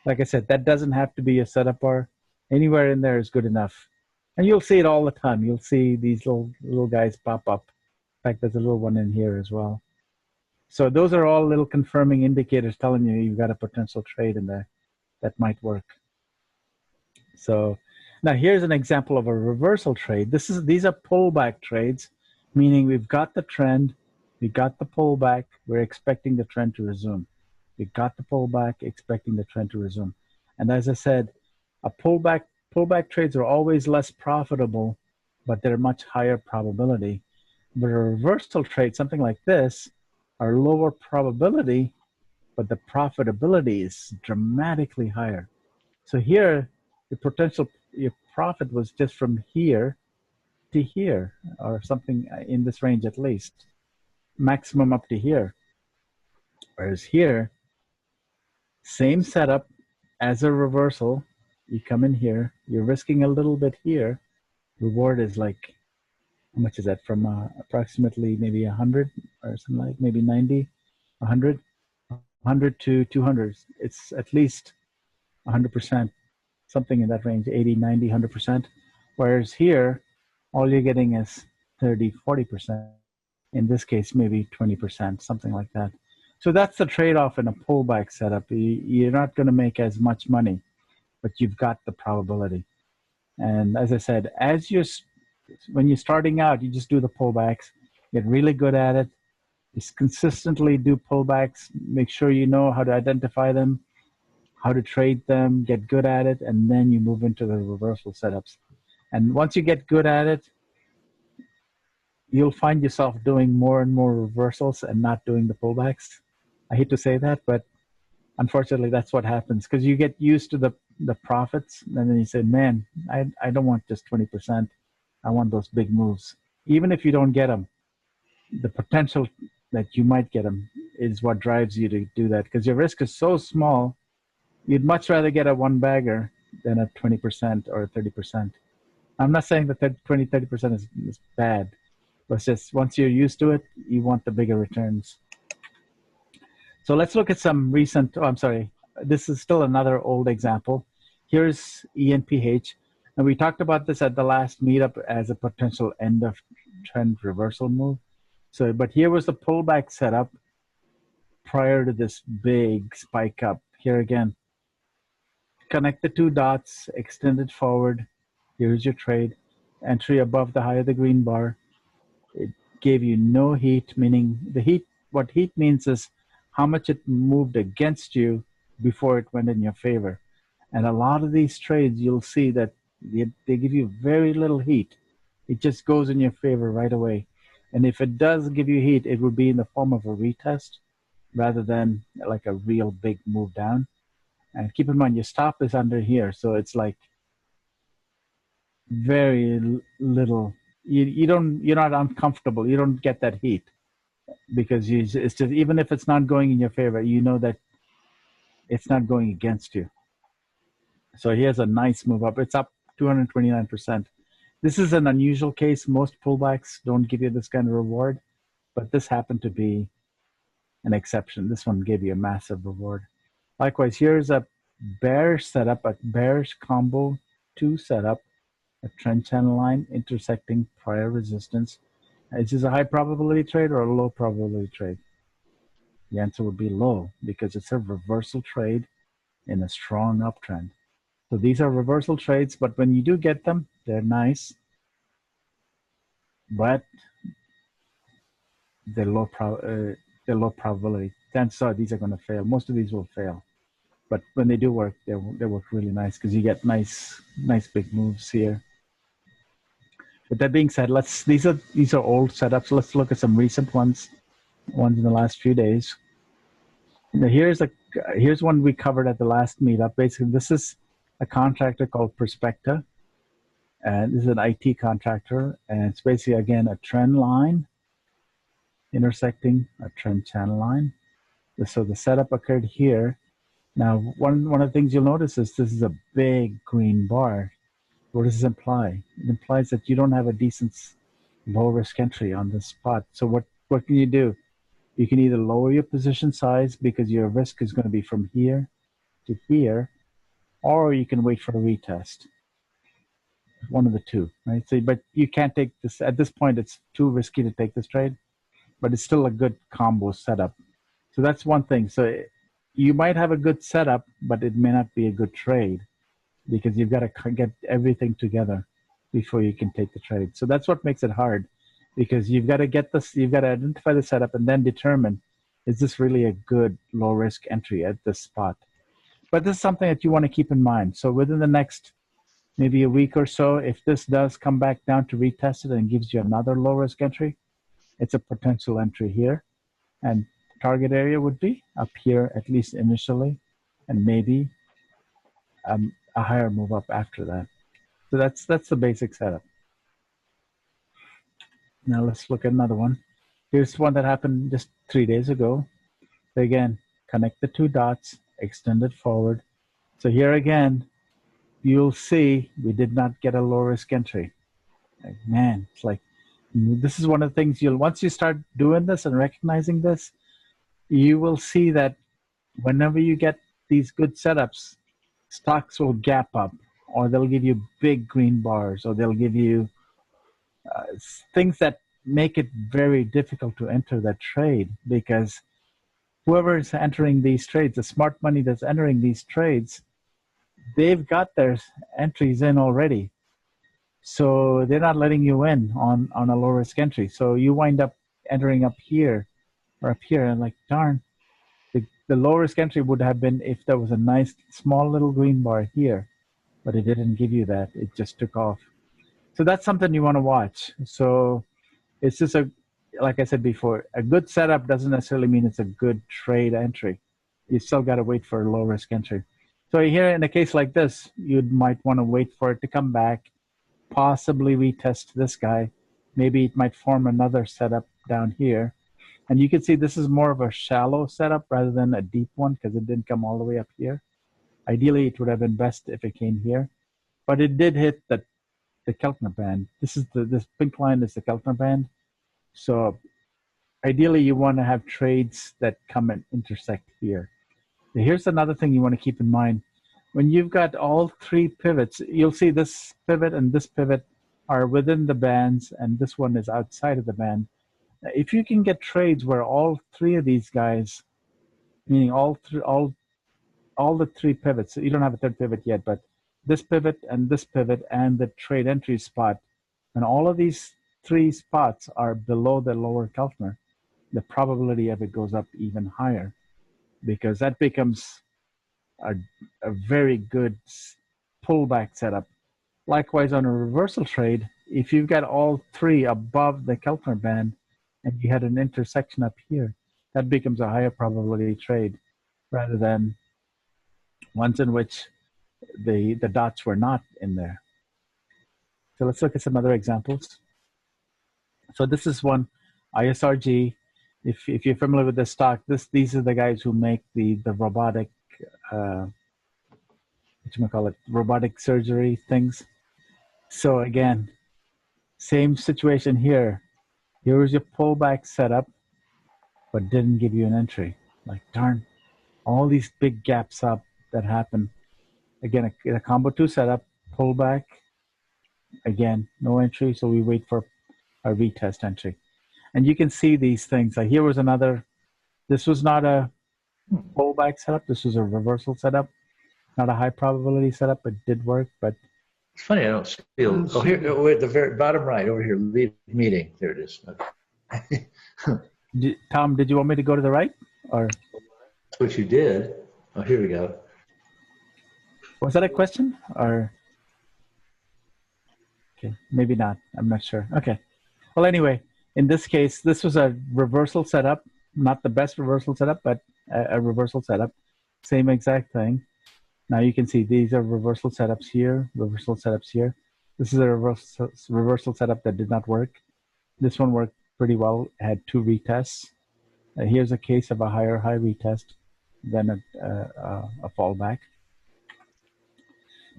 Like I said, that doesn't have to be a setup bar. Anywhere in there is good enough. And you'll see it all the time. You'll see these little guys pop up. In fact, there's a little one in here as well. So those are all little confirming indicators telling you you've got a potential trade in there that might work. So now here's an example of a reversal trade. These are pullback trades, meaning we've got the trend, we got the pullback, we're expecting the trend to resume. We got the pullback, expecting the trend to resume. And as I said, a pullback trades are always less profitable, but they're much higher probability. But a reversal trade, something like this, are lower probability, but the profitability is dramatically higher. So here, your profit was just from here to here, or something in this range at least, maximum up to here. Whereas here, same setup as a reversal, you come in here, you're risking a little bit here. Reward is like, how much is that? From approximately maybe 100 or something like maybe 90, 100 to 200. It's at least 100%, something in that range, 80, 90, 100%. Whereas here, all you're getting is 30, 40%. In this case, maybe 20%, something like that. So that's the trade-off in a pullback setup. You're not going to make as much money, but you've got the probability. And as I said, when you're starting out, you just do the pullbacks, get really good at it, just consistently do pullbacks, make sure you know how to identify them, how to trade them, get good at it, and then you move into the reversal setups. And once you get good at it, you'll find yourself doing more and more reversals and not doing the pullbacks. I hate to say that, but unfortunately, that's what happens, because you get used to the profits, and then you say, man, I don't want just 20%. I want those big moves. Even if you don't get them, the potential that you might get them is what drives you to do that, because your risk is so small. You'd much rather get a one bagger than a 20% or a 30%. I'm not saying that 20, 30% is bad, but it's just once you're used to it, you want the bigger returns. So let's look at some recent, this is still another old example. Here's ENPH, and we talked about this at the last meetup as a potential end of trend reversal move. So, but here was the pullback setup prior to this big spike up. Here again, connect the two dots, extend it forward. Here's your trade. Entry above the high of the green bar. It gave you no heat, meaning what heat means is how much it moved against you before it went in your favor. And a lot of these trades, you'll see that they give you very little heat. It just goes in your favor right away. And if it does give you heat, it would be in the form of a retest rather than like a real big move down. And keep in mind, your stop is under here. So it's like very little. You're not uncomfortable. You don't get that heat because it's just, even if it's not going in your favor, you know that it's not going against you. So here's a nice move up. It's up 229%. This is an unusual case. Most pullbacks don't give you this kind of reward, but this happened to be an exception. This one gave you a massive reward. Likewise, here's a bearish setup, a bearish combo 2 setup, a trend channel line intersecting prior resistance. Is this a high probability trade or a low probability trade? The answer would be low because it's a reversal trade in a strong uptrend. So these are reversal trades, but when you do get them, they're nice. But they're low probability. Chances are these are going to fail. Most of these will fail, but when they do work, they work really nice because you get nice big moves here. With that being said, these are old setups. Let's look at some recent ones in the last few days. Now here's one we covered at the last meetup. Basically, this is a contractor called Perspecta, and this is an IT contractor, and it's basically again a trend line intersecting a trend channel line. So the setup occurred here. Now, one of the things you'll notice is this is a big green bar. What does this imply? It implies that you don't have a decent low risk entry on this spot. So what can you do? You can either lower your position size because your risk is going to be from here to here, or you can wait for a retest. One of the two, right? So, but you can't take this at this point. It's too risky to take this trade, but it's still a good combo setup. So that's one thing. So you might have a good setup, but it may not be a good trade because you've got to get everything together before you can take the trade. So that's what makes it hard, because you've got to identify the setup and then determine, is this really a good low risk entry at this spot? But this is something that you want to keep in mind. So within the next maybe a week or so, if this does come back down to retest it and gives you another low risk entry, it's a potential entry here. And target area would be up here, at least initially, and maybe a higher move up after that. So that's the basic setup. Now let's look at another one. Here's one that happened just 3 days ago. So again, connect the two dots, extend it forward. So here again, you'll see we did not get a low risk entry. Like, man, it's like, this is one of the things once you start doing this and recognizing this, you will see that whenever you get these good setups, stocks will gap up, or they'll give you big green bars, or they'll give you things that make it very difficult to enter that trade, because whoever is entering these trades, the smart money that's entering these trades, they've got their entries in already. So they're not letting you in on a low risk entry. So you wind up entering up here or up here, and like, darn, the low risk entry would have been if there was a nice small little green bar here, but it didn't give you that. It just took off. So that's something you want to watch. So it's just like I said before, a good setup doesn't necessarily mean it's a good trade entry. You still got to wait for a low risk entry. So here in a case like this, you might want to wait for it to come back, possibly retest this guy. Maybe it might form another setup down here. And you can see this is more of a shallow setup rather than a deep one, because it didn't come all the way up here. Ideally, it would have been best if it came here, but it did hit the Keltner band. This pink line is the Keltner band. So ideally, you want to have trades that come and intersect here. Here's another thing you want to keep in mind. When you've got all three pivots, you'll see this pivot and this pivot are within the bands, and this one is outside of the band. If you can get trades where all three of these guys, meaning all the three pivots, you don't have a third pivot yet, but this pivot and the trade entry spot, and all of these three spots are below the lower Keltner, the probability of it goes up even higher, because that becomes a very good pullback setup. Likewise, on a reversal trade, if you've got all three above the Keltner band and you had an intersection up here, that becomes a higher probability trade rather than ones in which the dots were not in there. So let's look at some other examples. So this is one, ISRG. If you're familiar with the stock, these are the guys who make the robotic, robotic surgery things. So again, same situation here. Here's your pullback setup, but didn't give you an entry. Like, darn, all these big gaps up that happen. Again, a combo 2 setup, pullback. Again, no entry, so we wait for a retest entry. And you can see these things. Like here was another, this was not a pullback setup. This was a reversal setup. Not a high probability setup, but did work. But it's funny, I don't see. Oh, here, at the very bottom right over here, lead meeting. There it is. Okay. Tom, did you want me to go to the right, or That's what you did. Oh, here we go. was that a question? Or okay, maybe not. I'm not sure. Okay. Well, anyway, in this case, this was a reversal setup, not the best reversal setup, but a reversal setup. Same exact thing. Now you can see these are reversal setups here, reversal setups here. This is a reversal setup that did not work. This one worked pretty well. It had 2 retests. Here's a case of a higher high retest than a fallback.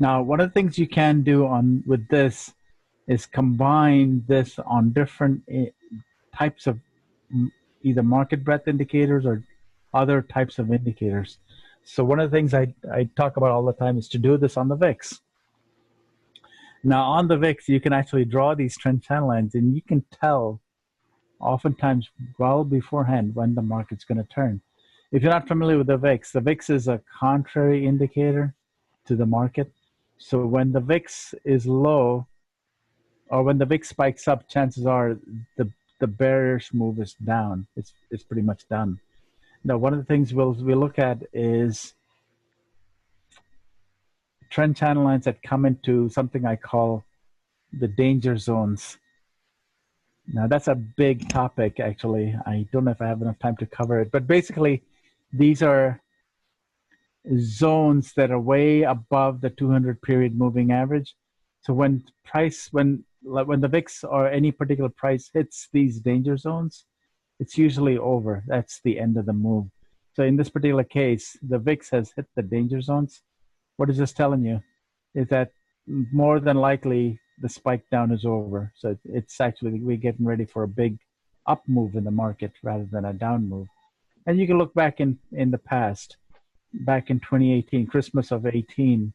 Now, one of the things you can do with this is combine this on different types of either market breadth indicators or other types of indicators. So one of the things I talk about all the time is to do this on the VIX. Now on the VIX, you can actually draw these trend channel lines, and you can tell oftentimes well beforehand when the market's going to turn. If you're not familiar with the VIX is a contrary indicator to the market. So when the VIX is low, or when the VIX spikes up, chances are the bearish move is down. It's pretty much done. Now, one of the things we'll look at is trend channel lines that come into something I call the danger zones. Now, that's a big topic, actually. I don't know if I have enough time to cover it, but basically, these are zones that are way above the 200 period moving average. So when the VIX or any particular price hits these danger zones, it's usually over. That's the end of the move. So in this particular case, the VIX has hit the danger zones. What is this telling you? Is that more than likely the spike down is over. So it's actually, we're getting ready for a big up move in the market rather than a down move. And you can look back in the past, back in 2018, Christmas of 18,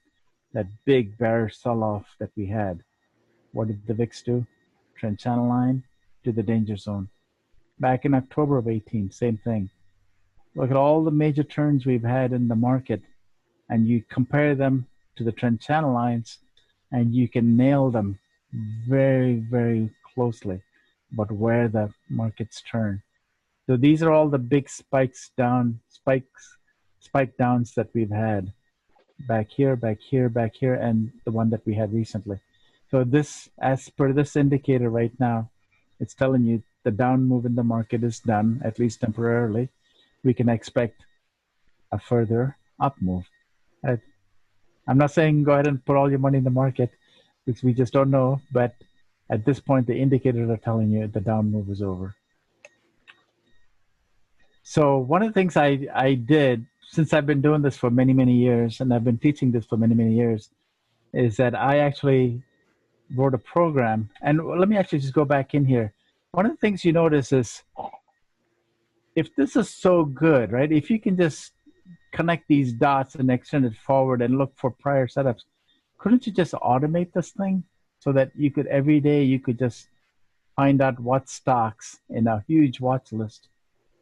that big bearish sell-off that we had. What did the VIX do? Trend channel line to the danger zone. Back in October of 18, same thing. Look at all the major turns we've had in the market, and you compare them to the trend channel lines, and you can nail them very, very closely, but where the markets turn. So these are all the big spike downs that we've had back here, and the one that we had recently. So this, as per this indicator right now, it's telling you the down move in the market is done, at least temporarily. We can expect a further up move. I'm not saying go ahead and put all your money in the market, because we just don't know, but at this point, the indicators are telling you the down move is over. So one of the things I did, since I've been doing this for many, many years, and I've been teaching this for many, many years, is that I actually wrote a program. And let me actually just go back in here. One of the things you notice is, if this is so good, right? If you can just connect these dots and extend it forward and look for prior setups, couldn't you just automate this thing so that you could, every day, you could just find out what stocks in a huge watch list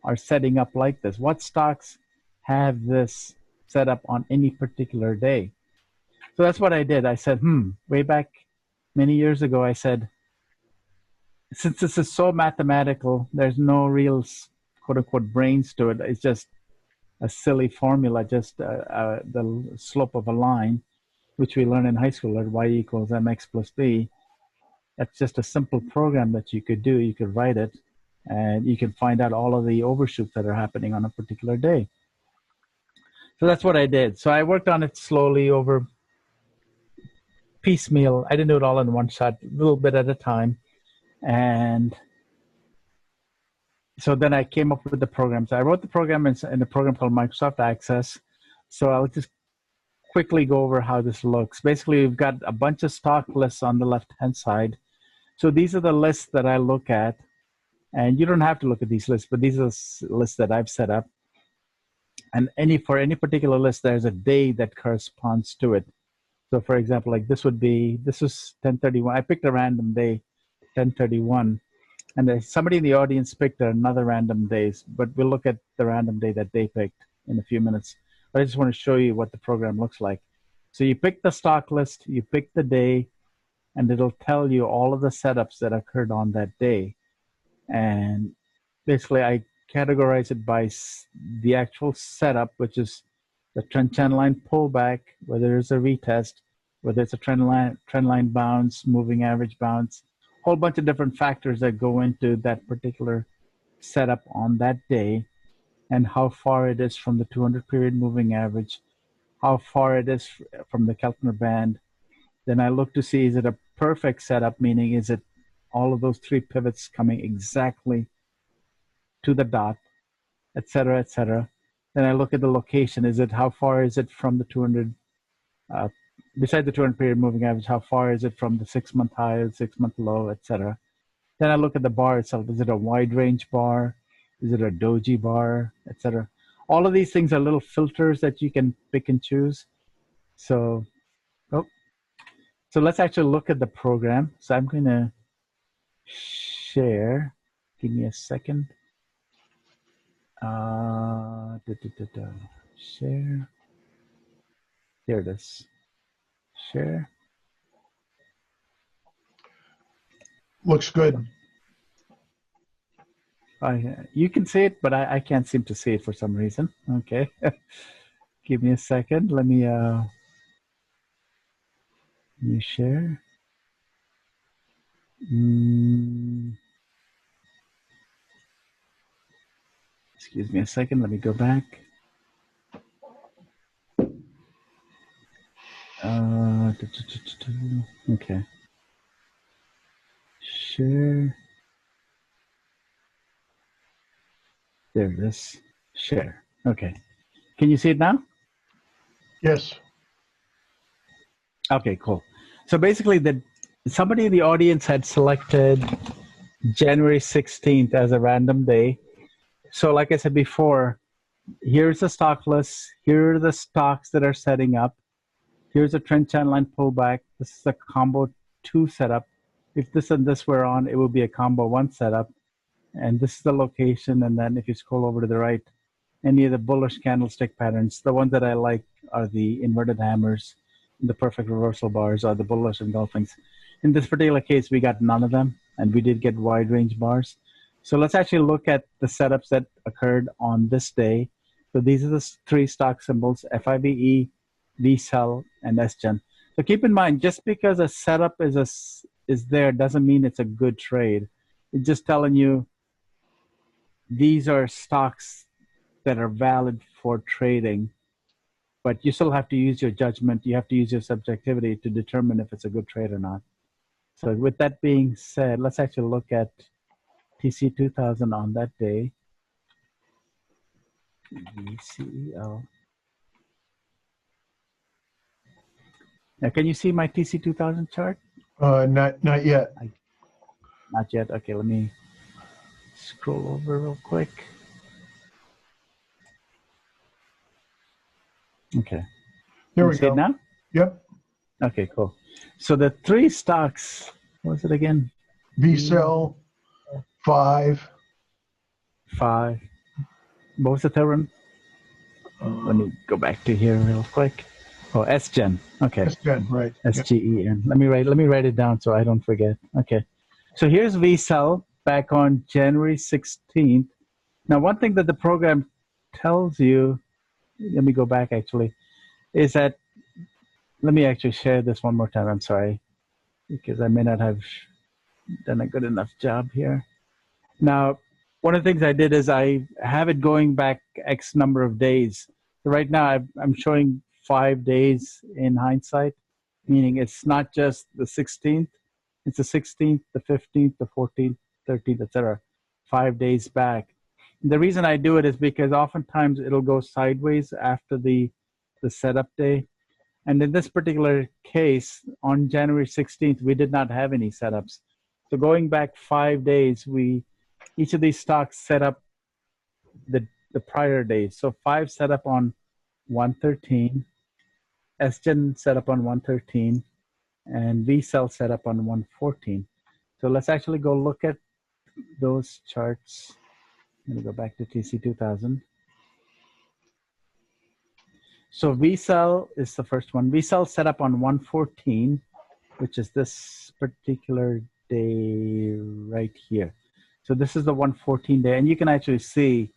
are setting up like this? What stocks have this set up on any particular day? So that's what I did. I said, way back many years ago, I said, since this is so mathematical, there's no real quote unquote brains to it. It's just a silly formula, just the slope of a line, which we learn in high school at y equals mx plus b. That's just a simple program that you could do. You could write it, and you can find out all of the overshoots that are happening on a particular day. So that's what I did. So I worked on it slowly over piecemeal. I didn't do it all in one shot, a little bit at a time. And so then I came up with the program. So I wrote the program in a program called Microsoft Access. So I'll just quickly go over how this looks. Basically, we've got a bunch of stock lists on the left-hand side. So these are the lists that I look at. And you don't have to look at these lists, but these are the lists that I've set up. And for any particular list, there's a day that corresponds to it. So for example, like this is 1031. I picked a random day, 1031. And somebody in the audience picked another random day, but we'll look at the random day that they picked in a few minutes. But I just want to show you what the program looks like. So you pick the stock list, you pick the day, and it'll tell you all of the setups that occurred on that day. And basically I categorize it by the actual setup, which is the trend line pullback, whether it's a retest, whether it's a trend line bounce, moving average bounce, whole bunch of different factors that go into that particular setup on that day, and how far it is from the 200 period moving average, how far it is from the Keltner band. Then I look to see, is it a perfect setup, meaning is it all of those three pivots coming exactly to the dot, et cetera, et cetera. Then I look at the location. Is it, how far is it from the 200, beside the 200 period moving average, how far is it from the 6-month high, the 6-month low, et cetera. Then I look at the bar itself. Is it a wide range bar? Is it a doji bar, et cetera? All of these things are little filters that you can pick and choose. So, so let's actually look at the program. So I'm going to share. Give me a second. Share. There it is. Share. Looks good. You can see it, but I can't seem to see it for some reason. Okay. Give me a second. Let me share. Excuse me a second. Let me go back. Okay. Share. There it is. Share. Okay. Can you see it now? Yes. Okay, cool. So basically, somebody in the audience had selected January 16th as a random day. So like I said before, here's the stock list. Here are the stocks that are setting up. Here's a trend channel line pullback. This is a combo 2 setup. If this and this were on, it would be a combo 1 setup. And this is the location. And then if you scroll over to the right, any of the bullish candlestick patterns, the ones that I like are the inverted hammers, the perfect reversal bars, or the bullish engulfings. In this particular case, we got none of them, and we did get wide range bars. So let's actually look at the setups that occurred on this day. So these are the 3 stock symbols: FIVE, VSEL, and SGen. So keep in mind, just because a setup is there doesn't mean it's a good trade. It's just telling you these are stocks that are valid for trading, but you still have to use your judgment. You have to use your subjectivity to determine if it's a good trade or not. So with that being said, let's actually look at TC2000 on that day. VCEL. Now, can you see my TC2000 chart? Not yet. Not yet. Okay, let me scroll over real quick. Okay. There we See it go. now? Yep. Okay, cool. So the 3 stocks, what was it again? VSEL, 5. 5. What was the third one? Let me go back to here real quick. Oh, SGen. Okay. SGen, right. SGEN. Let me write it down so I don't forget. Okay. So here's VSEL back on January 16th. Now, one thing that the program tells you, let me go back actually, is that, let me actually share this one more time. I'm sorry, because I may not have done a good enough job here. Now, one of the things I did is I have it going back X number of days. So right now I'm showing 5 days in hindsight, meaning it's not just the 16th, it's the 16th, the 15th, the 14th, 13th, etc. 5 days back. And the reason I do it is because oftentimes it'll go sideways after the setup day. And in this particular case, on January 16th, we did not have any setups. So going back 5 days, each of these stocks set up the prior days. So 5 set up on 113, SGen set up on 113, and VSEL set up on 114. So let's actually go look at those charts. I'm going to go back to TC2000. So VSEL is the first one. VSEL set up on 114, which is this particular day right here. So this is the 114 day, and you can actually see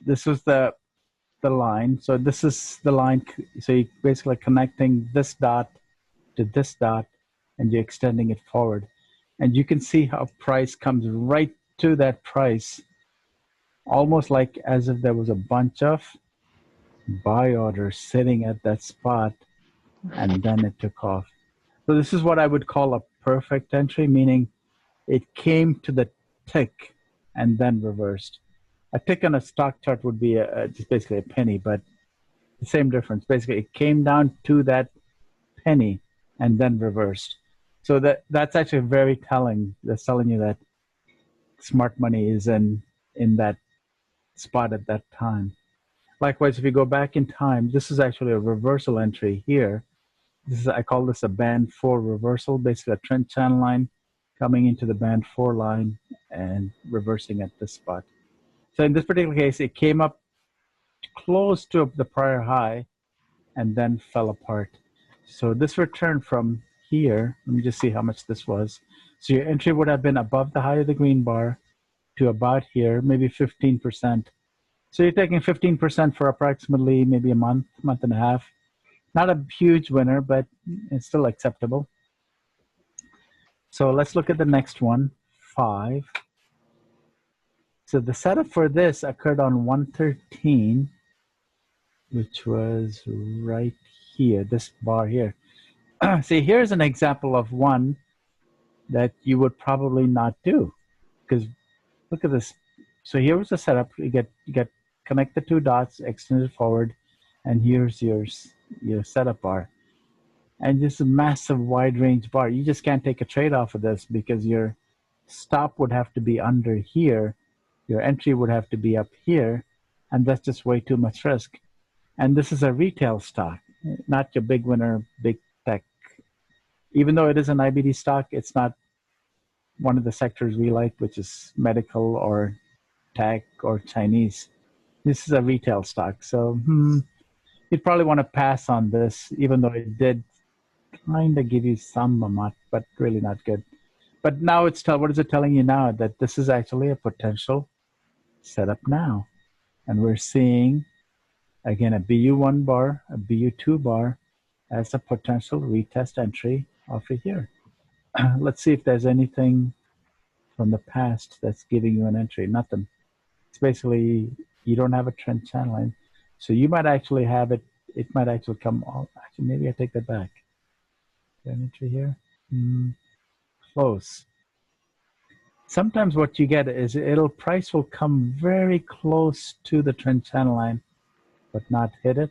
this was the line. So this is the line. So you're basically connecting this dot to this dot, and you're extending it forward. And you can see how price comes right to that price, almost like as if there was a bunch of buy orders sitting at that spot, and then it took off. So this is what I would call a perfect entry, meaning it came to the tick and then reversed. A tick on a stock chart would be just basically a penny, but the same difference. Basically, it came down to that penny and then reversed. So that's actually very telling. That's telling you that smart money is in that spot at that time. Likewise, if you go back in time, this is actually a reversal entry here. I call this a band 4 reversal, basically a trend channel line coming into the band 4 line and reversing at this spot. So in this particular case, it came up close to the prior high and then fell apart. So this return from here, let me just see how much this was. So your entry would have been above the high of the green bar to about here, maybe 15%. So you're taking 15% for approximately maybe a month and a half. Not a huge winner, but it's still acceptable. So let's look at the next one, 5. So the setup for this occurred on 113, which was right here, this bar here. See, here's an example of one that you would probably not do, because look at this. So here was the setup. You get connect the 2 dots, extend it forward, and here's your setup bar. And this is a massive wide range bar. You just can't take a trade off of this because your stop would have to be under here. Your entry would have to be up here, and that's just way too much risk. And this is a retail stock, not your big winner, big tech. Even though it is an IBD stock, it's not one of the sectors we like, which is medical or tech or Chinese. This is a retail stock. So you'd probably want to pass on this, even though it did kind of give you some amount, but really not good. But now what is it telling you now? That this is actually a potential setup now. And we're seeing, again, a BU1 bar, a BU2 bar as a potential retest entry off of here. Let's see if there's anything from the past that's giving you an entry. Nothing. It's basically, you don't have a trend channel line. So you might actually have it. It might actually come off. Actually, maybe I take that back. An entry here. Close. Sometimes what you get is price will come very close to the trend channel line, but not hit it.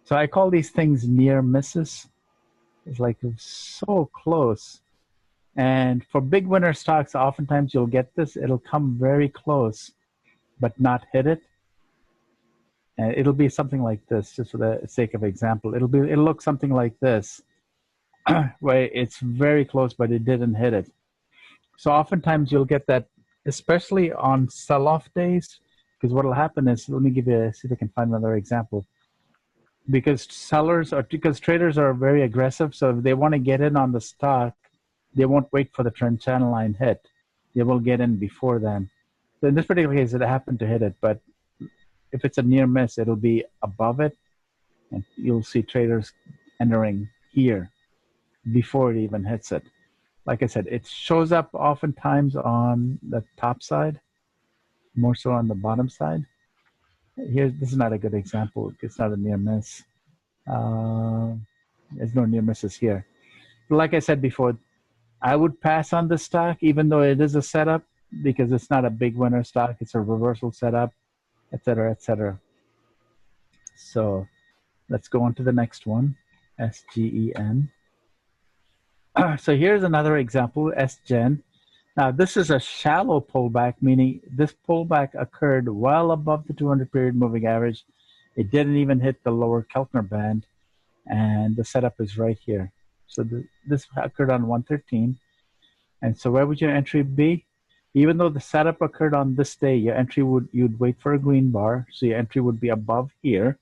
So I call these things near misses. It's like so close. And for big winner stocks, oftentimes you'll get this. It'll come very close, but not hit it. And it'll be something like this, just for the sake of example. It'll look something like this, where it's very close, but it didn't hit it. So oftentimes you'll get that, especially on sell-off days, because what will happen is, let me see if I can find another example. Because traders are very aggressive, so if they want to get in on the stock, they won't wait for the trend channel line hit. They will get in before then. So in this particular case, it happened to hit it, but if it's a near miss, it'll be above it, and you'll see traders entering here before it even hits it. Like I said, it shows up oftentimes on the top side, more so on the bottom side. This is not a good example. It's not a near miss. There's no near misses here. But like I said before, I would pass on the stock, even though it is a setup, because it's not a big winner stock. It's a reversal setup, et cetera, et cetera. So let's go on to the next one, SGEN. So here's another example, SGEN. Now this is a shallow pullback, meaning this pullback occurred well above the 200 period moving average. It didn't even hit the lower Keltner band, and the setup is right here. So this occurred on 113. And so where would your entry be? Even though the setup occurred on this day, your entry you'd wait for a green bar. So your entry would be above here.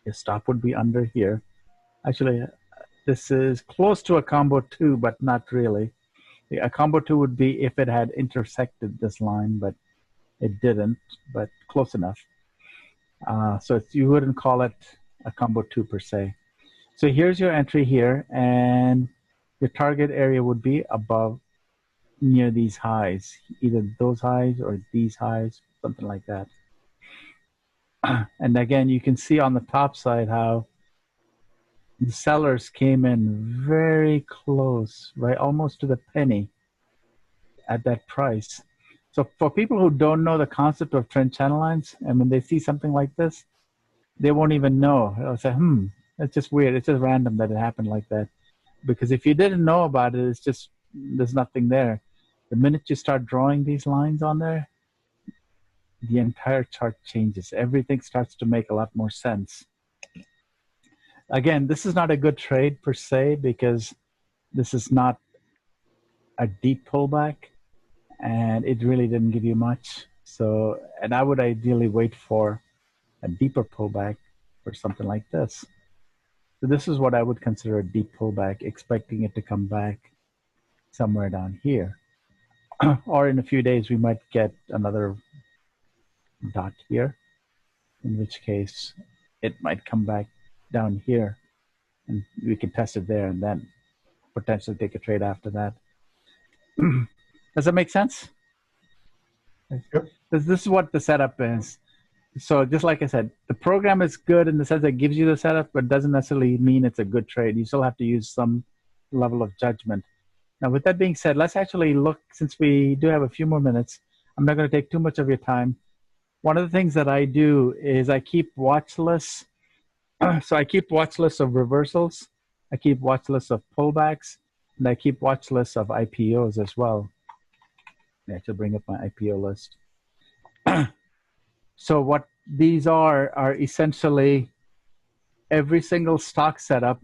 Your stop would be under here. Actually, this is close to a combo 2, but not really. A combo 2 would be if it had intersected this line, but it didn't, but close enough. So you wouldn't call it a combo 2 per se. So here's your entry here, and your target area would be above, near these highs, either those highs or these highs, something like that. And again, you can see on the top side how the sellers came in very close, right, almost to the penny at that price. So for people who don't know the concept of trend channel lines, and when they see something like this, they won't even know. They'll say, it's just weird. It's just random that it happened like that. Because if you didn't know about it, it's just, there's nothing there. The minute you start drawing these lines on there, the entire chart changes. Everything starts to make a lot more sense. Again, this is not a good trade per se, because this is not a deep pullback, and it really didn't give you much. So, and I would ideally wait for a deeper pullback or something like this. So this is what I would consider a deep pullback, expecting it to come back somewhere down here. Or in a few days, we might get another dot here, in which case it might come back down here and we can test it there and then potentially take a trade after that. Does that make sense? Yep. This is what the setup is. So just like I said, the program is good in the sense that it gives you the setup, but doesn't necessarily mean it's a good trade. You still have to use some level of judgment. Now, with that being said, let's actually look, since we do have a few more minutes, I'm not going to take too much of your time. One of the things that I do is I keep watch lists. So I keep watch lists of reversals, I keep watch lists of pullbacks, and I keep watch lists of IPOs as well. I have to bring up my IPO list. So what these are essentially every single stock setup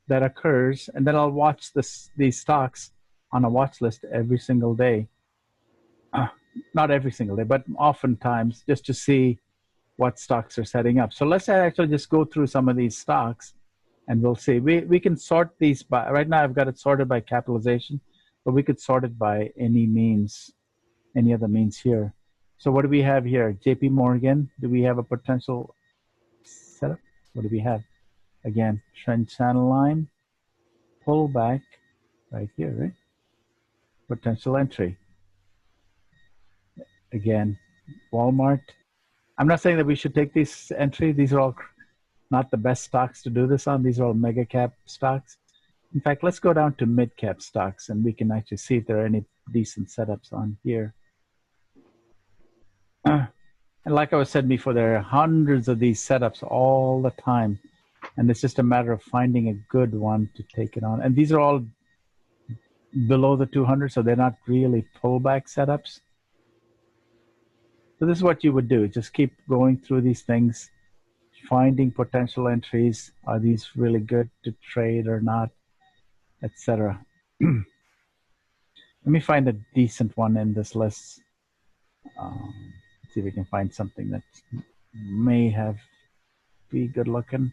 that occurs, and then I'll watch these stocks on a watch list every single day. Not every single day, but oftentimes, just to see what stocks are setting up. So let's actually just go through some of these stocks, and we'll see. We can sort these by, right now I've got it sorted by capitalization, but we could sort it by any means, any other means here. So what do we have here? JP Morgan, do we have a potential setup? What do we have? Again, trend channel line, pullback, right here, right? Potential entry. Again, Walmart. I'm not saying that we should take this entry. These are all not the best stocks to do this on. These are all mega cap stocks. In fact, let's go down to mid cap stocks and we can actually see if there are any decent setups on here. And like I was said before, there are hundreds of these setups all the time. And it's just a matter of finding a good one to take it on. And these are all below the 200, so they're not really pullback setups. So this is what you would do. Just keep going through these things, finding potential entries. Are these really good to trade or not, etc. Let me find a decent one in this list. See if we can find something that may be good looking.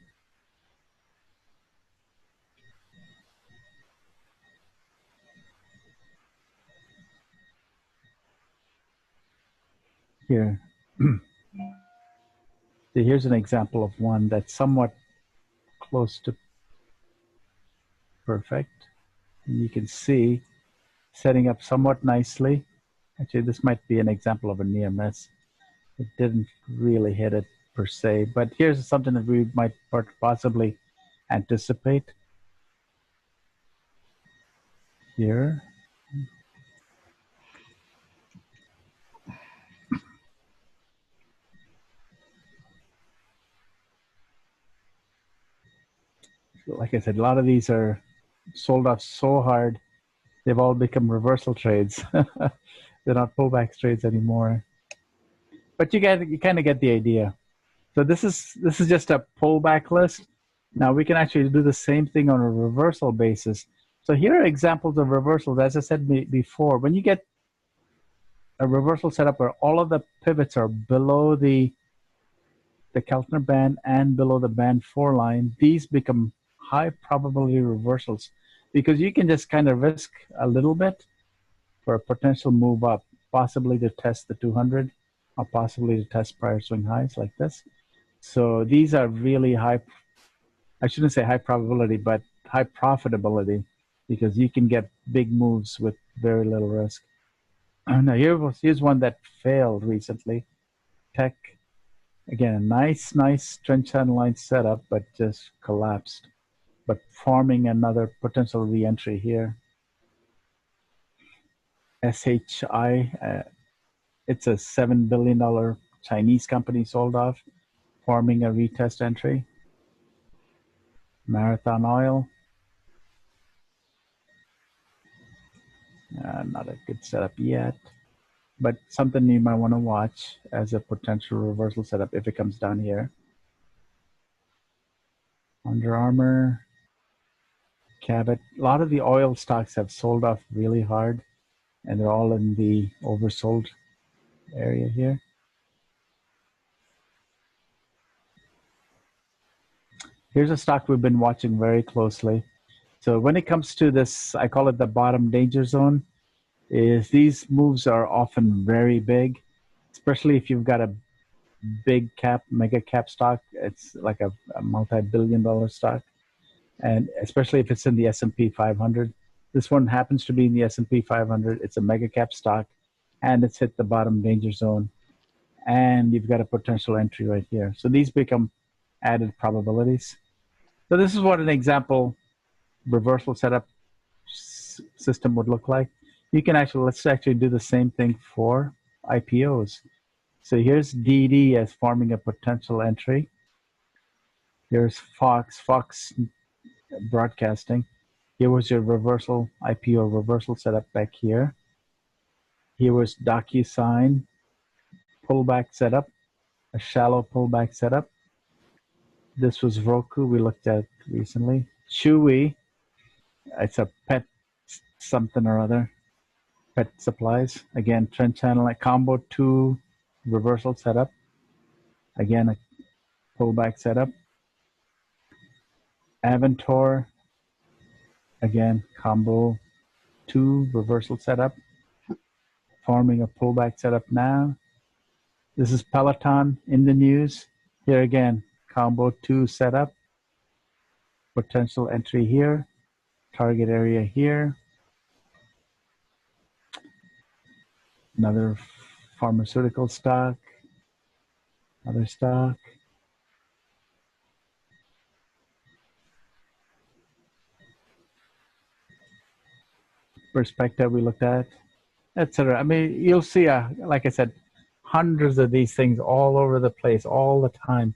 Here. So here's an example of one that's somewhat close to perfect. And you can see setting up somewhat nicely. Actually, this might be an example of a near miss. It didn't really hit it per se, but here's something that we might possibly anticipate. Here. Like I said, a lot of these are sold off so hard, they've all become reversal trades. They're not pullback trades anymore. But you kind of get the idea. So this is just a pullback list. Now we can actually do the same thing on a reversal basis. So here are examples of reversals. As I said before, when you get a reversal setup where all of the pivots are below the Keltner band and below the band 4 line, these become high probability reversals because you can just kind of risk a little bit for a potential move up, possibly to test the 200 or possibly to test prior swing highs like this. So these are really high, I shouldn't say high probability, but high profitability, because you can get big moves with very little risk. Now here's one that failed recently. Tech, again, a nice trend channel line setup, but just collapsed. But forming another potential re-entry here. SHI, it's a $7 billion Chinese company sold off, forming a retest entry. Marathon Oil, not a good setup yet, but something you might want to watch as a potential reversal setup if it comes down here. Under Armour, Cabot, a lot of the oil stocks have sold off really hard, and they're all in the oversold area here. Here's a stock we've been watching very closely. So when it comes to this, I call it the bottom danger zone, is these moves are often very big, especially if you've got a big cap, mega cap stock. It's like a multi-billion-dollar stock. And especially if it's in the S&P 500. This one happens to be in the S&P 500. It's a mega cap stock, and it's hit the bottom danger zone. And you've got a potential entry right here. So these become added probabilities. So this is what an example reversal setup system would look like. You can actually, let's actually do the same thing for IPOs. So here's DD as forming a potential entry. Here's Fox Broadcasting. Here was your reversal, IPO reversal setup back here. Here was DocuSign pullback setup, a shallow pullback setup. This was Roku, we looked at recently. Chewy, it's a pet something or other, pet supplies. Again, trend channel, like combo 2 reversal setup. Again, a pullback setup. Aventor, again, combo 2 reversal setup, forming a pullback setup now. This is Peloton in the news. Here again, combo 2 setup, potential entry here, target area here. Another pharmaceutical stock, other stock. Perspective we looked at, etc. I mean, you'll see, like I said, hundreds of these things all over the place all the time.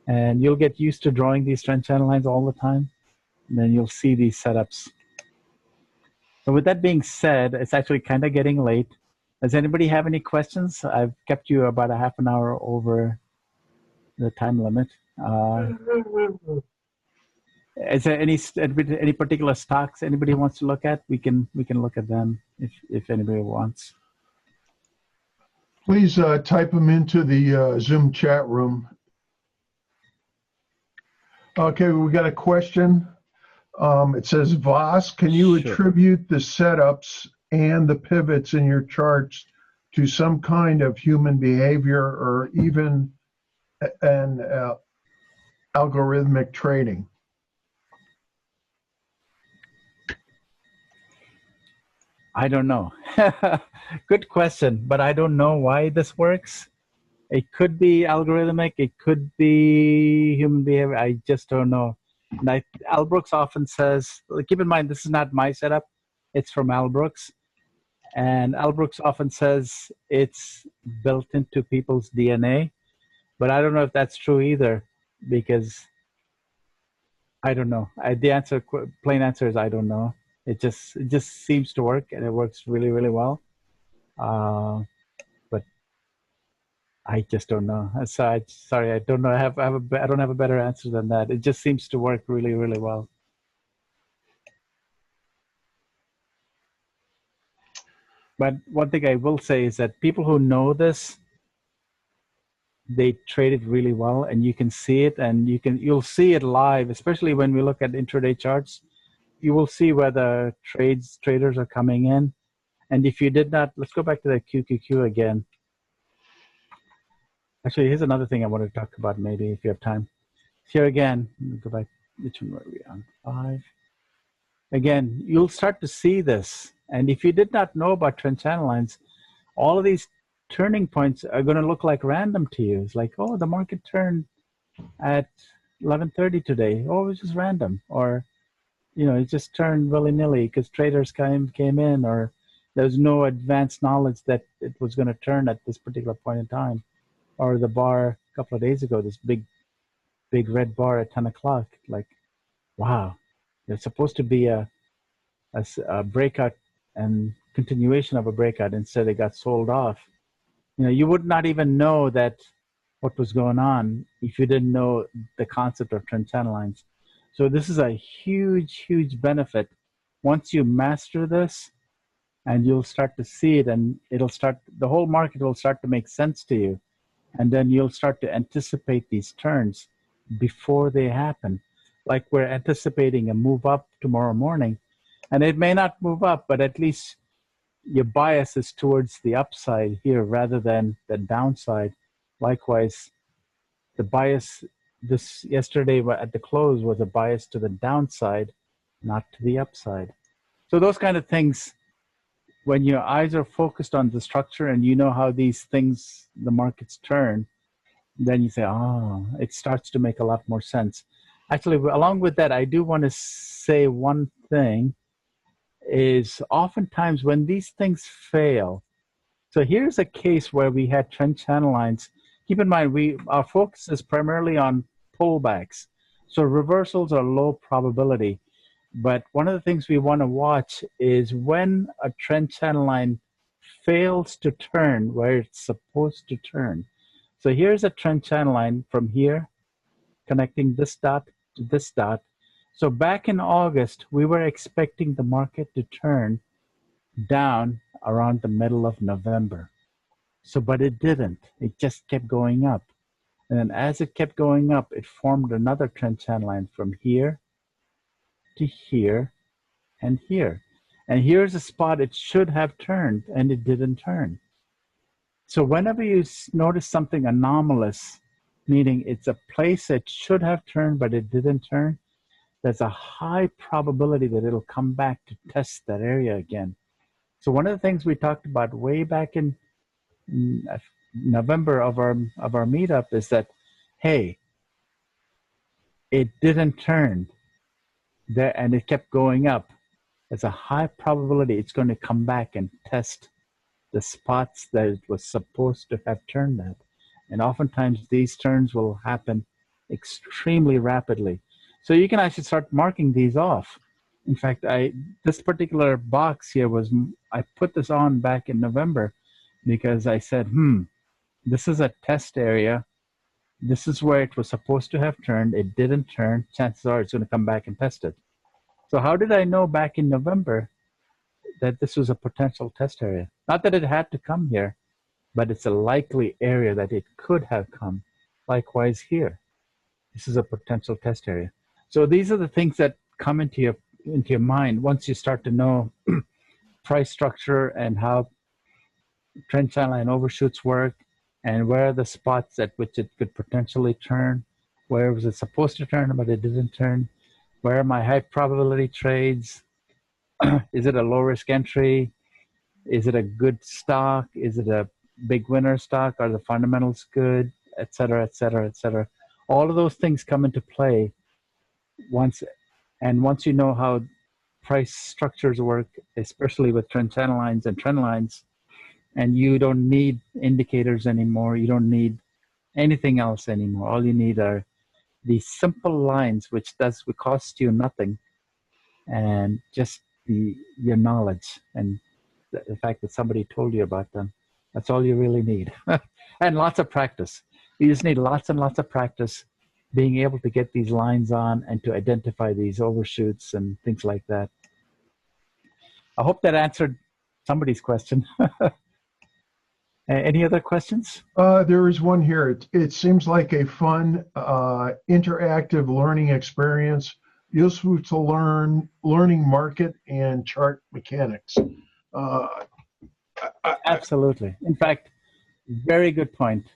And you'll get used to drawing these trend channel lines all the time. And then you'll see these setups. So with that being said, it's actually kind of getting late. Does anybody have any questions? I've kept you about a half an hour over the time limit. Is there any particular stocks anybody wants to look at? We can look at them if anybody wants. Please type them into the Zoom chat room. Okay, we got a question. It says, Voss, can you attribute the setups and the pivots in your charts to some kind of human behavior or even an algorithmic trading? I don't know. Good question, but I don't know why this works. It could be algorithmic. It could be human behavior. I just don't know. And Al Brooks often says, keep in mind, this is not my setup. It's from Al Brooks. And Al Brooks often says it's built into people's DNA. But I don't know if that's true either, because I don't know. The plain answer is I don't know. It just seems to work, and it works really, really well. But I just don't know. Sorry, I don't know. I don't have a better answer than that. It just seems to work really, really well. But one thing I will say is that people who know this, they trade it really well, and you can see it, and you'll see it live, especially when we look at intraday charts. You will see where the traders are coming in, And if you did not, let's go back to the QQQ again. Actually, here's another thing I wanted to talk about, maybe if you have time. Here again, let me go back. Which one were we on? 5. Again, you'll start to see this. And if you did not know about trend channel lines, all of these turning points are going to look like random to you. It's like, oh, the market turned at 11:30 today. Oh, it was just random. Or, it just turned willy-nilly because traders came in, or there's no advanced knowledge that it was going to turn at this particular point in time. Or the bar a couple of days ago, this big red bar at 10 o'clock, like, wow, there's supposed to be a breakout and continuation of a breakout. Instead, it got sold off. You would not even know that what was going on if you didn't know the concept of trend channel lines. So this is a huge, huge benefit. Once you master this, and you'll start to see it, and the whole market will start to make sense to you. And then you'll start to anticipate these turns before they happen. Like we're anticipating a move up tomorrow morning, and it may not move up, but at least your bias is towards the upside here rather than the downside. Likewise, the bias yesterday at the close was a bias to the downside, not to the upside. So those kind of things, when your eyes are focused on the structure and you know how these things, the markets turn, then you say, oh, it starts to make a lot more sense. Actually, along with that, I do want to say one thing is oftentimes when these things fail, so here's a case where we had trend channel lines. Keep in mind, our focus is primarily on pullbacks. So reversals are low probability. But one of the things we want to watch is when a trend channel line fails to turn where it's supposed to turn. So here's a trend channel line from here, connecting this dot to this dot. So back in August, we were expecting the market to turn down around the middle of November. But it didn't. It just kept going up. And then as it kept going up, it formed another trend channel line from here to here and here. And here's a spot it should have turned, and it didn't turn. So whenever you notice something anomalous, meaning it's a place that should have turned, but it didn't turn, there's a high probability that it'll come back to test that area again. So one of the things we talked about way back in November of our meetup is that, hey, it didn't turn there and it kept going up. There's a high probability it's going to come back and test the spots that it was supposed to have turned at. And oftentimes these turns will happen extremely rapidly. So you can actually start marking these off. In fact, this particular box here I put this on back in November because I said, this is a test area. This is where it was supposed to have turned. It didn't turn. Chances are it's going to come back and test it. So how did I know back in November that this was a potential test area? Not that it had to come here, but it's a likely area that it could have come. Likewise here, this is a potential test area. So these are the things that come into your mind once you start to know price structure and how trend channel line overshoots work, and where are the spots at which it could potentially turn, where was it supposed to turn but it didn't turn, where are my high probability trades, is it a low risk entry, is it a good stock, is it a big winner stock, are the fundamentals good, etc., etc., etc. All of those things come into play once you know how price structures work, especially with trend channel lines and trend lines, and you don't need indicators anymore. You don't need anything else anymore. All you need are these simple lines, which cost you nothing, and just your knowledge and the fact that somebody told you about them. That's all you really need. And lots of practice. You just need lots and lots of practice being able to get these lines on and to identify these overshoots and things like that. I hope that answered somebody's question. Any other questions? There is one here. It seems like a fun, interactive learning experience, useful to learning market and chart mechanics. Absolutely. In fact, very good point.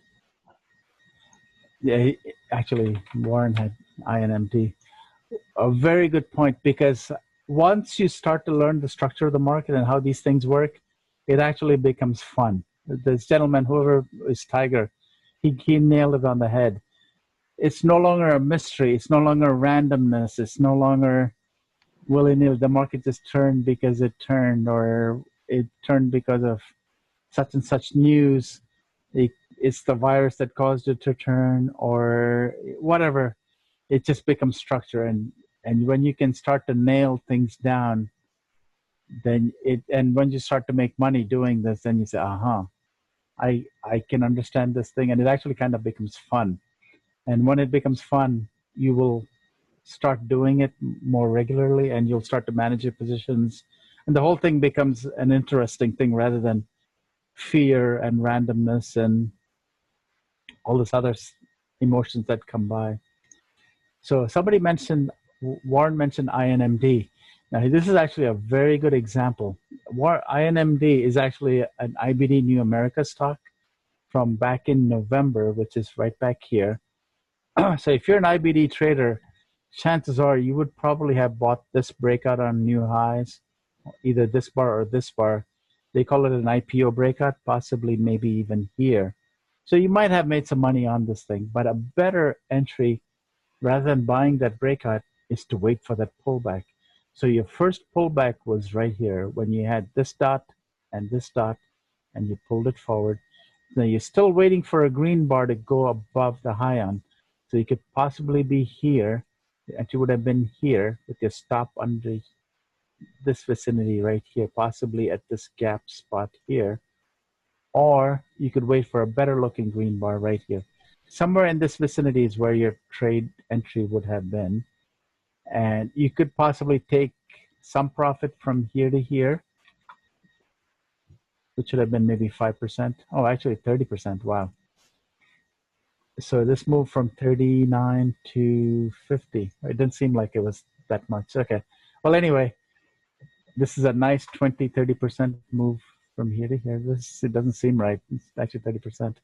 Yeah, actually, Warren had INMT. A very good point, because once you start to learn the structure of the market and how these things work, it actually becomes fun. This gentleman, whoever is Tiger, he nailed it on the head. It's no longer a mystery. It's no longer randomness. It's no longer willy-nilly. The market just turned because it turned, or it turned because of such and such news. It's the virus that caused it to turn, or whatever. It just becomes structure, and when you can start to nail things down, then and when you start to make money doing this, then you say, I can understand this thing, and it actually kind of becomes fun. And when it becomes fun, you will start doing it more regularly, and you'll start to manage your positions, and the whole thing becomes an interesting thing rather than fear and randomness and all this other emotions that come by. So somebody mentioned, Warren mentioned INMD. Now this is actually a very good example. INMD is actually an IBD New America stock from back in November, which is right back here. So if you're an IBD trader, chances are you would probably have bought this breakout on new highs, either this bar or this bar. They call it an IPO breakout, possibly maybe even here. So you might have made some money on this thing, but a better entry rather than buying that breakout is to wait for that pullback. So your first pullback was right here when you had this dot, and you pulled it forward. Now you're still waiting for a green bar to go above the high on. So you could possibly be here, and you would have been here with your stop under this vicinity right here, possibly at this gap spot here. Or you could wait for a better looking green bar right here. Somewhere in this vicinity is where your trade entry would have been. And you could possibly take some profit from here to here, which should have been maybe 5%. Oh, actually 30%. Wow. So this moved from 39 to 50. It didn't seem like it was that much. Okay. Well, anyway, this is a nice 20, 30% move from here to here. It doesn't seem right. It's actually 30%.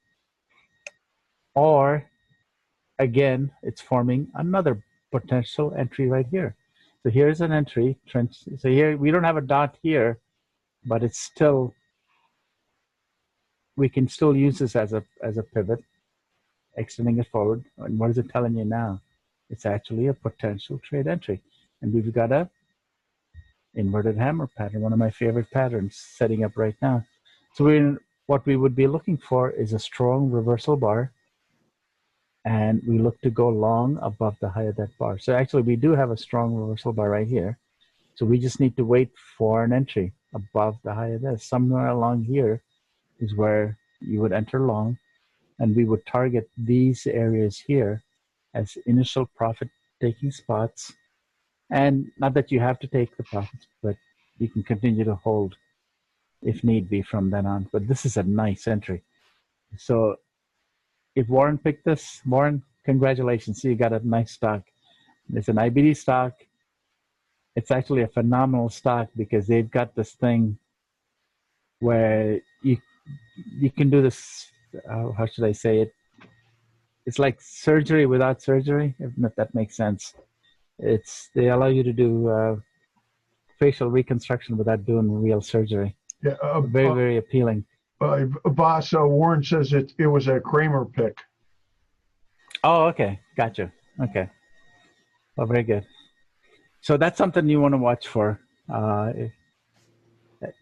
Or again, it's forming another potential entry right here. So here's an entry. So here we don't have a dot here, but it's still, we can still use this as a pivot, extending it forward. And what is it telling you now? It's actually a potential trade entry. And we've got a inverted hammer pattern, one of my favorite patterns, setting up right now. So what we would be looking for is a strong reversal bar, and we look to go long above the high of that bar. So actually we do have a strong reversal bar right here. So we just need to wait for an entry above the high of this. Somewhere along here is where you would enter long, and we would target these areas here as initial profit taking spots. And not that you have to take the profits, but you can continue to hold if need be from then on. But this is a nice entry. So if Warren picked this, Warren, congratulations. You got a nice stock. It's an IBD stock. It's actually a phenomenal stock because they've got this thing where you can do this, how should I say it? It's like surgery without surgery, if that makes sense. They allow you to do facial reconstruction without doing real surgery. Yeah, very, very appealing. Boss, Warren says it was a Kramer pick. Oh, okay. Gotcha. Okay. Well, very good. So that's something you want to watch for.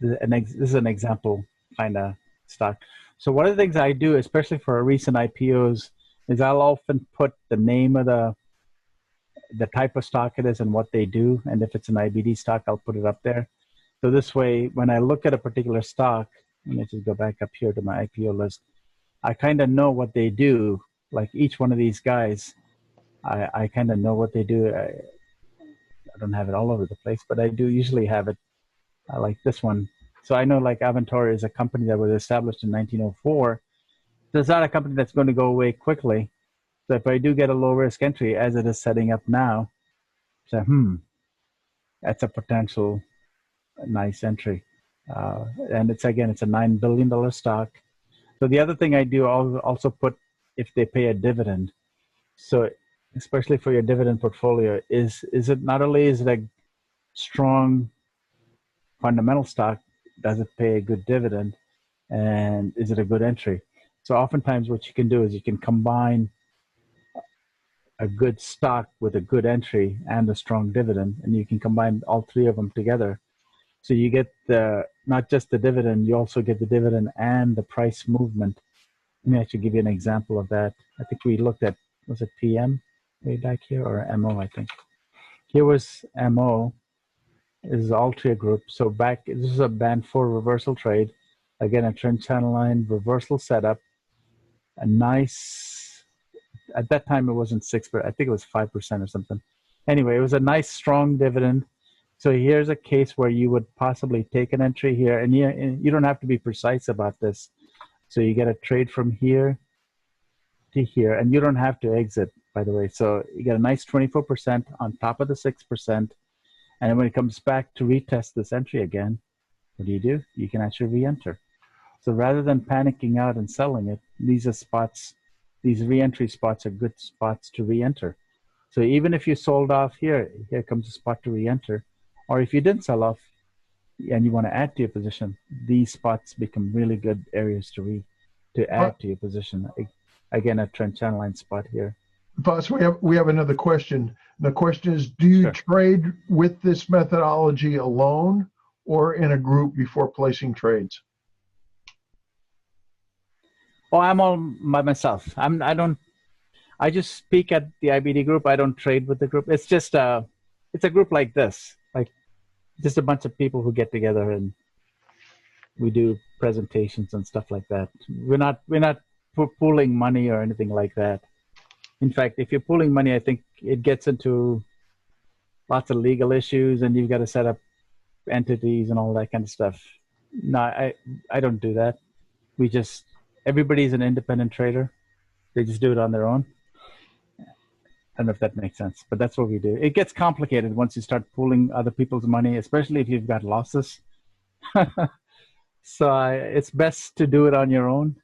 This is an example kind of stock. So one of the things I do, especially for recent IPOs, is I'll often put the name of the type of stock it is and what they do. And if it's an IBD stock, I'll put it up there. So this way, when I look at a particular stock, let me just go back up here to my IPO list, I kind of know what they do. Like each one of these guys, I kind of know what they do. I don't have it all over the place, but I do usually have it like this one. So I know like Aventura is a company that was established in 1904. So it's not a company that's going to go away quickly. So if I do get a low risk entry as it is setting up now, say, that's a potential nice entry. And it's a $9 billion stock. So the other thing I do, I'll also put if they pay a dividend. So especially for your dividend portfolio, is it not only is it a strong fundamental stock, does it pay a good dividend, and is it a good entry? So oftentimes what you can do is you can combine a good stock with a good entry and a strong dividend, and you can combine all three of them together. So you get not just the dividend, you also get the dividend and the price movement. Let me actually give you an example of that. I think we looked at, was it PM way back here, or MO, I think. Here was MO. This is Altria Group. So this is a band 4 reversal trade. Again, a trend channel line reversal setup. A nice, at that time it wasn't 6%, I think it was 5% or something. Anyway, it was a nice strong dividend. So here's a case where you would possibly take an entry here, and you don't have to be precise about this. So you get a trade from here to here, and you don't have to exit, by the way. So you get a nice 24% on top of the 6%. And then when it comes back to retest this entry again, what do? You can actually re-enter. So rather than panicking out and selling it, these are spots, these re-entry spots are good spots to re-enter. So even if you sold off here comes a spot to re-enter. Or if you didn't sell off and you want to add to your position, these spots become really good areas to add to your position. Again, a trend channel line spot here. Boss, we have another question. The question is, do you trade with this methodology alone or in a group before placing trades? Oh, I'm all by myself. I just speak at the IBD group. I don't trade with the group. It's just it's a group like this, like just a bunch of people who get together and we do presentations and stuff like that. We're not pooling money or anything like that. In fact, if you're pooling money, I think it gets into lots of legal issues and you've got to set up entities and all that kind of stuff. No, I don't do that. Everybody's an independent trader. They just do it on their own. I don't know if that makes sense, but that's what we do. It gets complicated once you start pooling other people's money, especially if you've got losses. So it's best to do it on your own.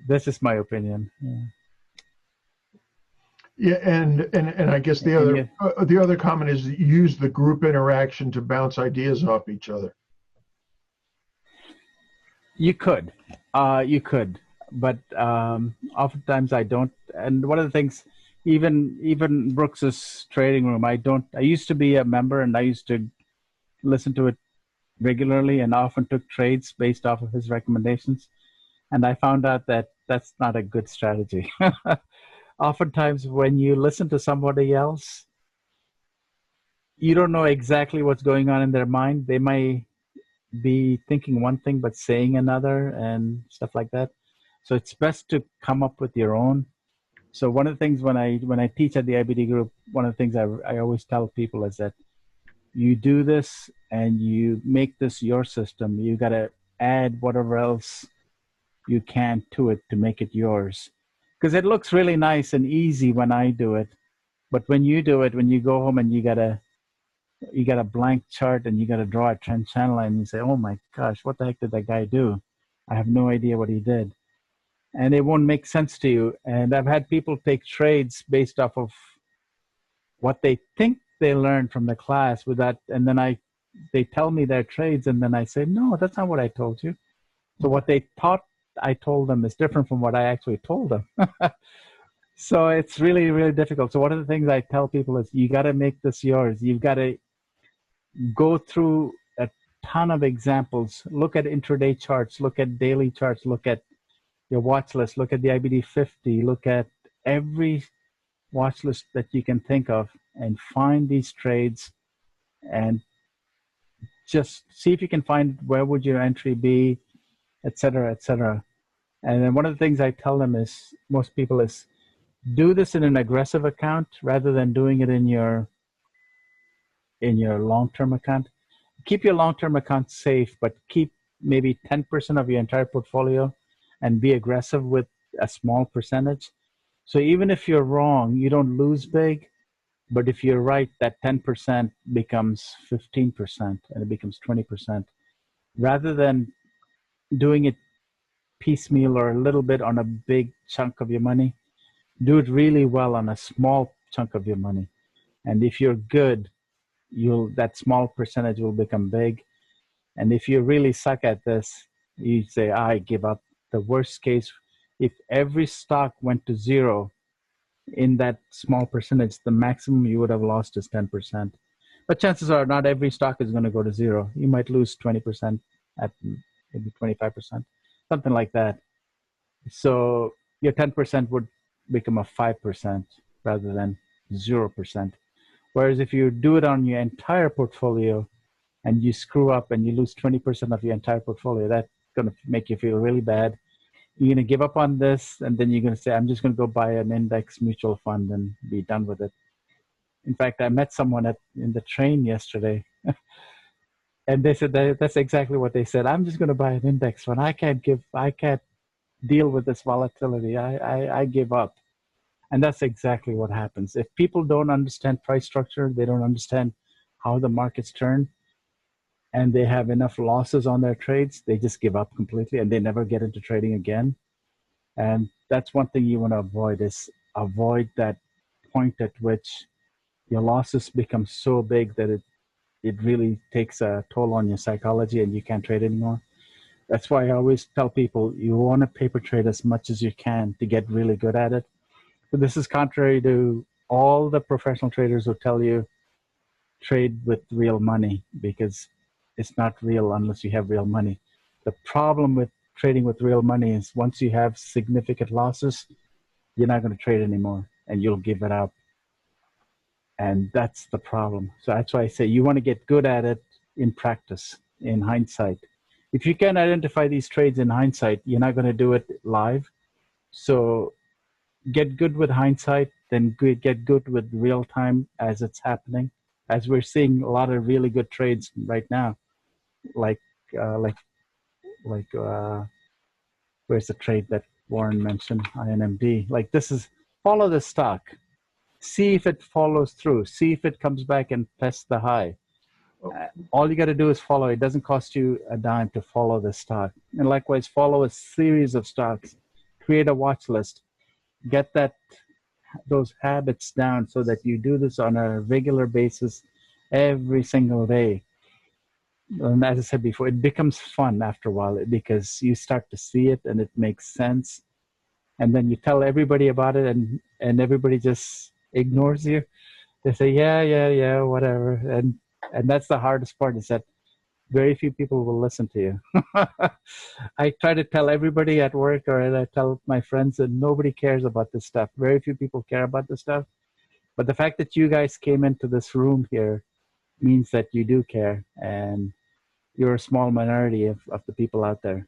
That's just my opinion. Yeah, and I guess the other comment is use the group interaction to bounce ideas off each other. You could, but oftentimes I don't. And one of the things, even Brooks's trading room, I used to be a member and I used to listen to it regularly and often took trades based off of his recommendations. And I found out that that's not a good strategy. Oftentimes when you listen to somebody else, you don't know exactly what's going on in their mind. They may be thinking one thing but saying another and stuff like that. So it's best to come up with your own. So one of the things when I teach at the IBD group, one of the things I always tell people is that you do this and you make this your system. You got to add whatever else you can to it to make it yours. Because it looks really nice and easy when I do it. But when you do it, when you go home and you got a blank chart and you got to draw a trend channel line and you say, oh my gosh, what the heck did that guy do? I have no idea what he did. And it won't make sense to you. And I've had people take trades based off of what they think they learned from the class with that. And then they tell me their trades and then I say, no, that's not what I told you. So what they thought I told them is different from what I actually told them. So it's really, really difficult. So one of the things I tell people is you got to make this yours. You've got to go through a ton of examples. Look at intraday charts, look at daily charts, look at your watch list, look at the IBD 50, look at every watch list that you can think of and find these trades and just see if you can find where would your entry be, et cetera, et cetera. And then one of the things I tell them is, most people is, do this in an aggressive account rather than doing it in your long-term account. Keep your long-term account safe, but keep maybe 10% of your entire portfolio and be aggressive with a small percentage. So even if you're wrong, you don't lose big, But if you're right, that 10% becomes 15% and it becomes 20%. Rather than doing it piecemeal or a little bit on a big chunk of your money, do it really well on a small chunk of your money. And if you're good, that small percentage will become big. And if you really suck at this, you say, I give up. The worst case, if every stock went to zero in that small percentage, the maximum you would have lost is 10%. But chances are not every stock is going to go to zero. You might lose 20% at maybe 25%, something like that. So your 10% would become a 5% rather than 0%. Whereas if you do it on your entire portfolio and you screw up and you lose 20% of your entire portfolio, that's going to make you feel really bad. You're going to give up on this, and then you're going to say, I'm just going to go buy an index mutual fund and be done with it. In fact, I met someone in the train yesterday, and they said that's exactly what they said. I'm just going to buy an index fund. I can't deal with this volatility. I give up. And that's exactly what happens. If people don't understand price structure, they don't understand how the markets turn, and they have enough losses on their trades, they just give up completely and they never get into trading again. And that's one thing you want to avoid, is avoid that point at which your losses become so big that it really takes a toll on your psychology and you can't trade anymore. That's why I always tell people you want to paper trade as much as you can to get really good at it. But this is contrary to all the professional traders who tell you trade with real money, because it's not real unless you have real money. The problem with trading with real money is once you have significant losses, you're not going to trade anymore and you'll give it up. And that's the problem. So that's why I say you want to get good at it in practice, in hindsight. If you can identify these trades in hindsight, you're not going to do it live. So get good with hindsight, then get good with real time as it's happening. As we're seeing a lot of really good trades right now, like where's the trade that Warren mentioned, INMD? Like this is, follow the stock, see if it follows through, see if it comes back and tests the high. All you got to do is follow. It doesn't cost you a dime to follow the stock. And likewise, follow a series of stocks, create a watch list, get those habits down so that you do this on a regular basis every single day. And as I said before, it becomes fun after a while because you start to see it and it makes sense. And then you tell everybody about it and everybody just ignores you. They say, yeah, whatever. And that's the hardest part, is that very few people will listen to you. I try to tell everybody at work, or I tell my friends, that nobody cares about this stuff. Very few people care about this stuff. But the fact that you guys came into this room here means that you do care, and you're a small minority of the people out there.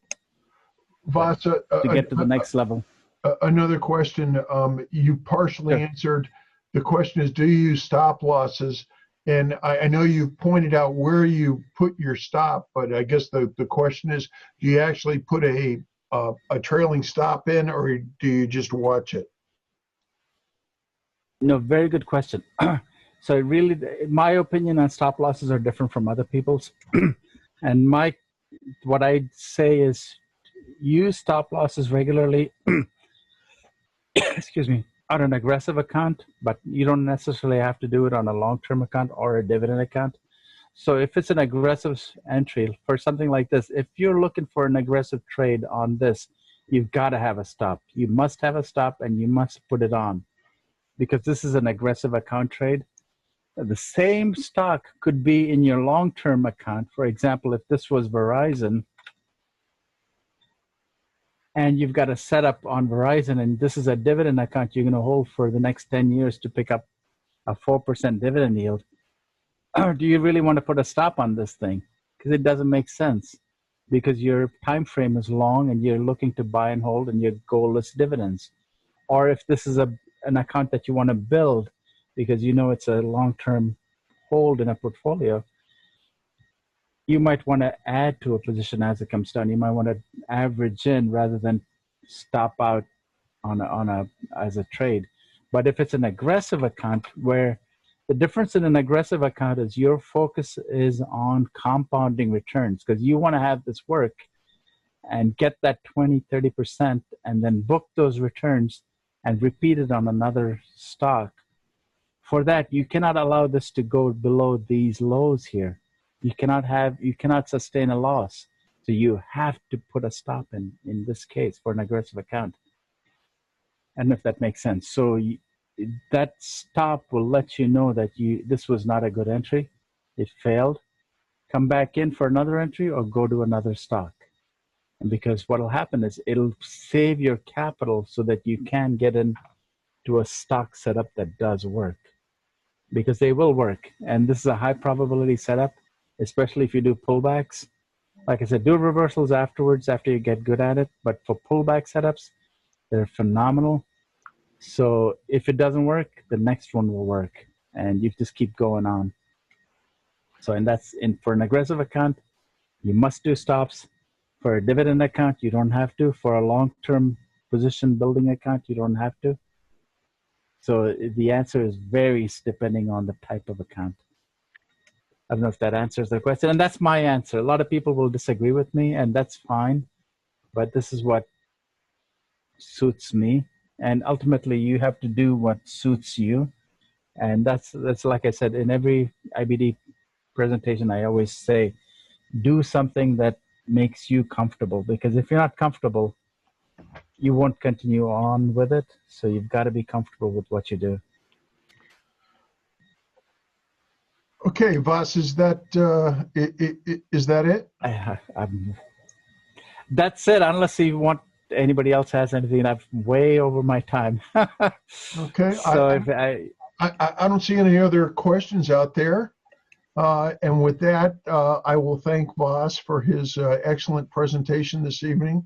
Vasa, to get to the next level. Another question. You partially answered. The question is, do you use stop losses? And I know you pointed out where you put your stop, but I guess the question is, do you actually put a trailing stop in, or do you just watch it? No, very good question. So really, my opinion on stop losses are different from other people's. And what I'd say is use stop losses regularly, excuse me, on an aggressive account, but you don't necessarily have to do it on a long-term account or a dividend account. So if it's an aggressive entry for something like this, if you're looking for an aggressive trade on this, you've got to have a stop. You must have a stop and you must put it on, because this is an aggressive account trade. The same stock could be in your long-term account. For example, if this was Verizon, and you've got a setup on Verizon, and this is a dividend account you're going to hold for the next 10 years to pick up a 4% dividend yield, do you really want to put a stop on this thing? Because it doesn't make sense, because your time frame is long and you're looking to buy and hold and your goal is dividends. Or if this is an account that you want to build because you know it's a long-term hold in a portfolio, you might want to add to a position as it comes down. You might want to average in rather than stop out as a trade. But if it's an aggressive account where The difference in an aggressive account is your focus is on compounding returns, because you want to have this work and get that 20-30% and then book those returns and repeat it on another stock. For that, you cannot allow this to go below these lows here. You cannot sustain a loss. So you have to put a stop in this case for an aggressive account. I don't know if that makes sense. So that stop will let you know that this was not a good entry. It failed. Come back in for another entry or go to another stock. And because what will happen is it'll save your capital so that you can get into a stock setup that does work. Because they will work. And this is a high probability setup, especially if you do pullbacks. Like I said, do reversals afterwards after you get good at it. But for pullback setups, they're phenomenal. So if it doesn't work, the next one will work. And you just keep going on. So for an aggressive account, you must do stops. For a dividend account, you don't have to. For a long-term position building account, you don't have to. So the answer is varies depending on the type of account. I don't know if that answers the question. And that's my answer. A lot of people will disagree with me, and that's fine. But this is what suits me. And ultimately, you have to do what suits you. And that's like I said, in every IBD presentation, I always say, do something that makes you comfortable. Because if you're not comfortable, you won't continue on with it. So you've got to be comfortable with what you do. Okay, Vas, is that it? That's it, unless you want anybody else has anything. I'm way over my time. Okay. So I don't see any other questions out there. And with that, I will thank Vas for his excellent presentation this evening.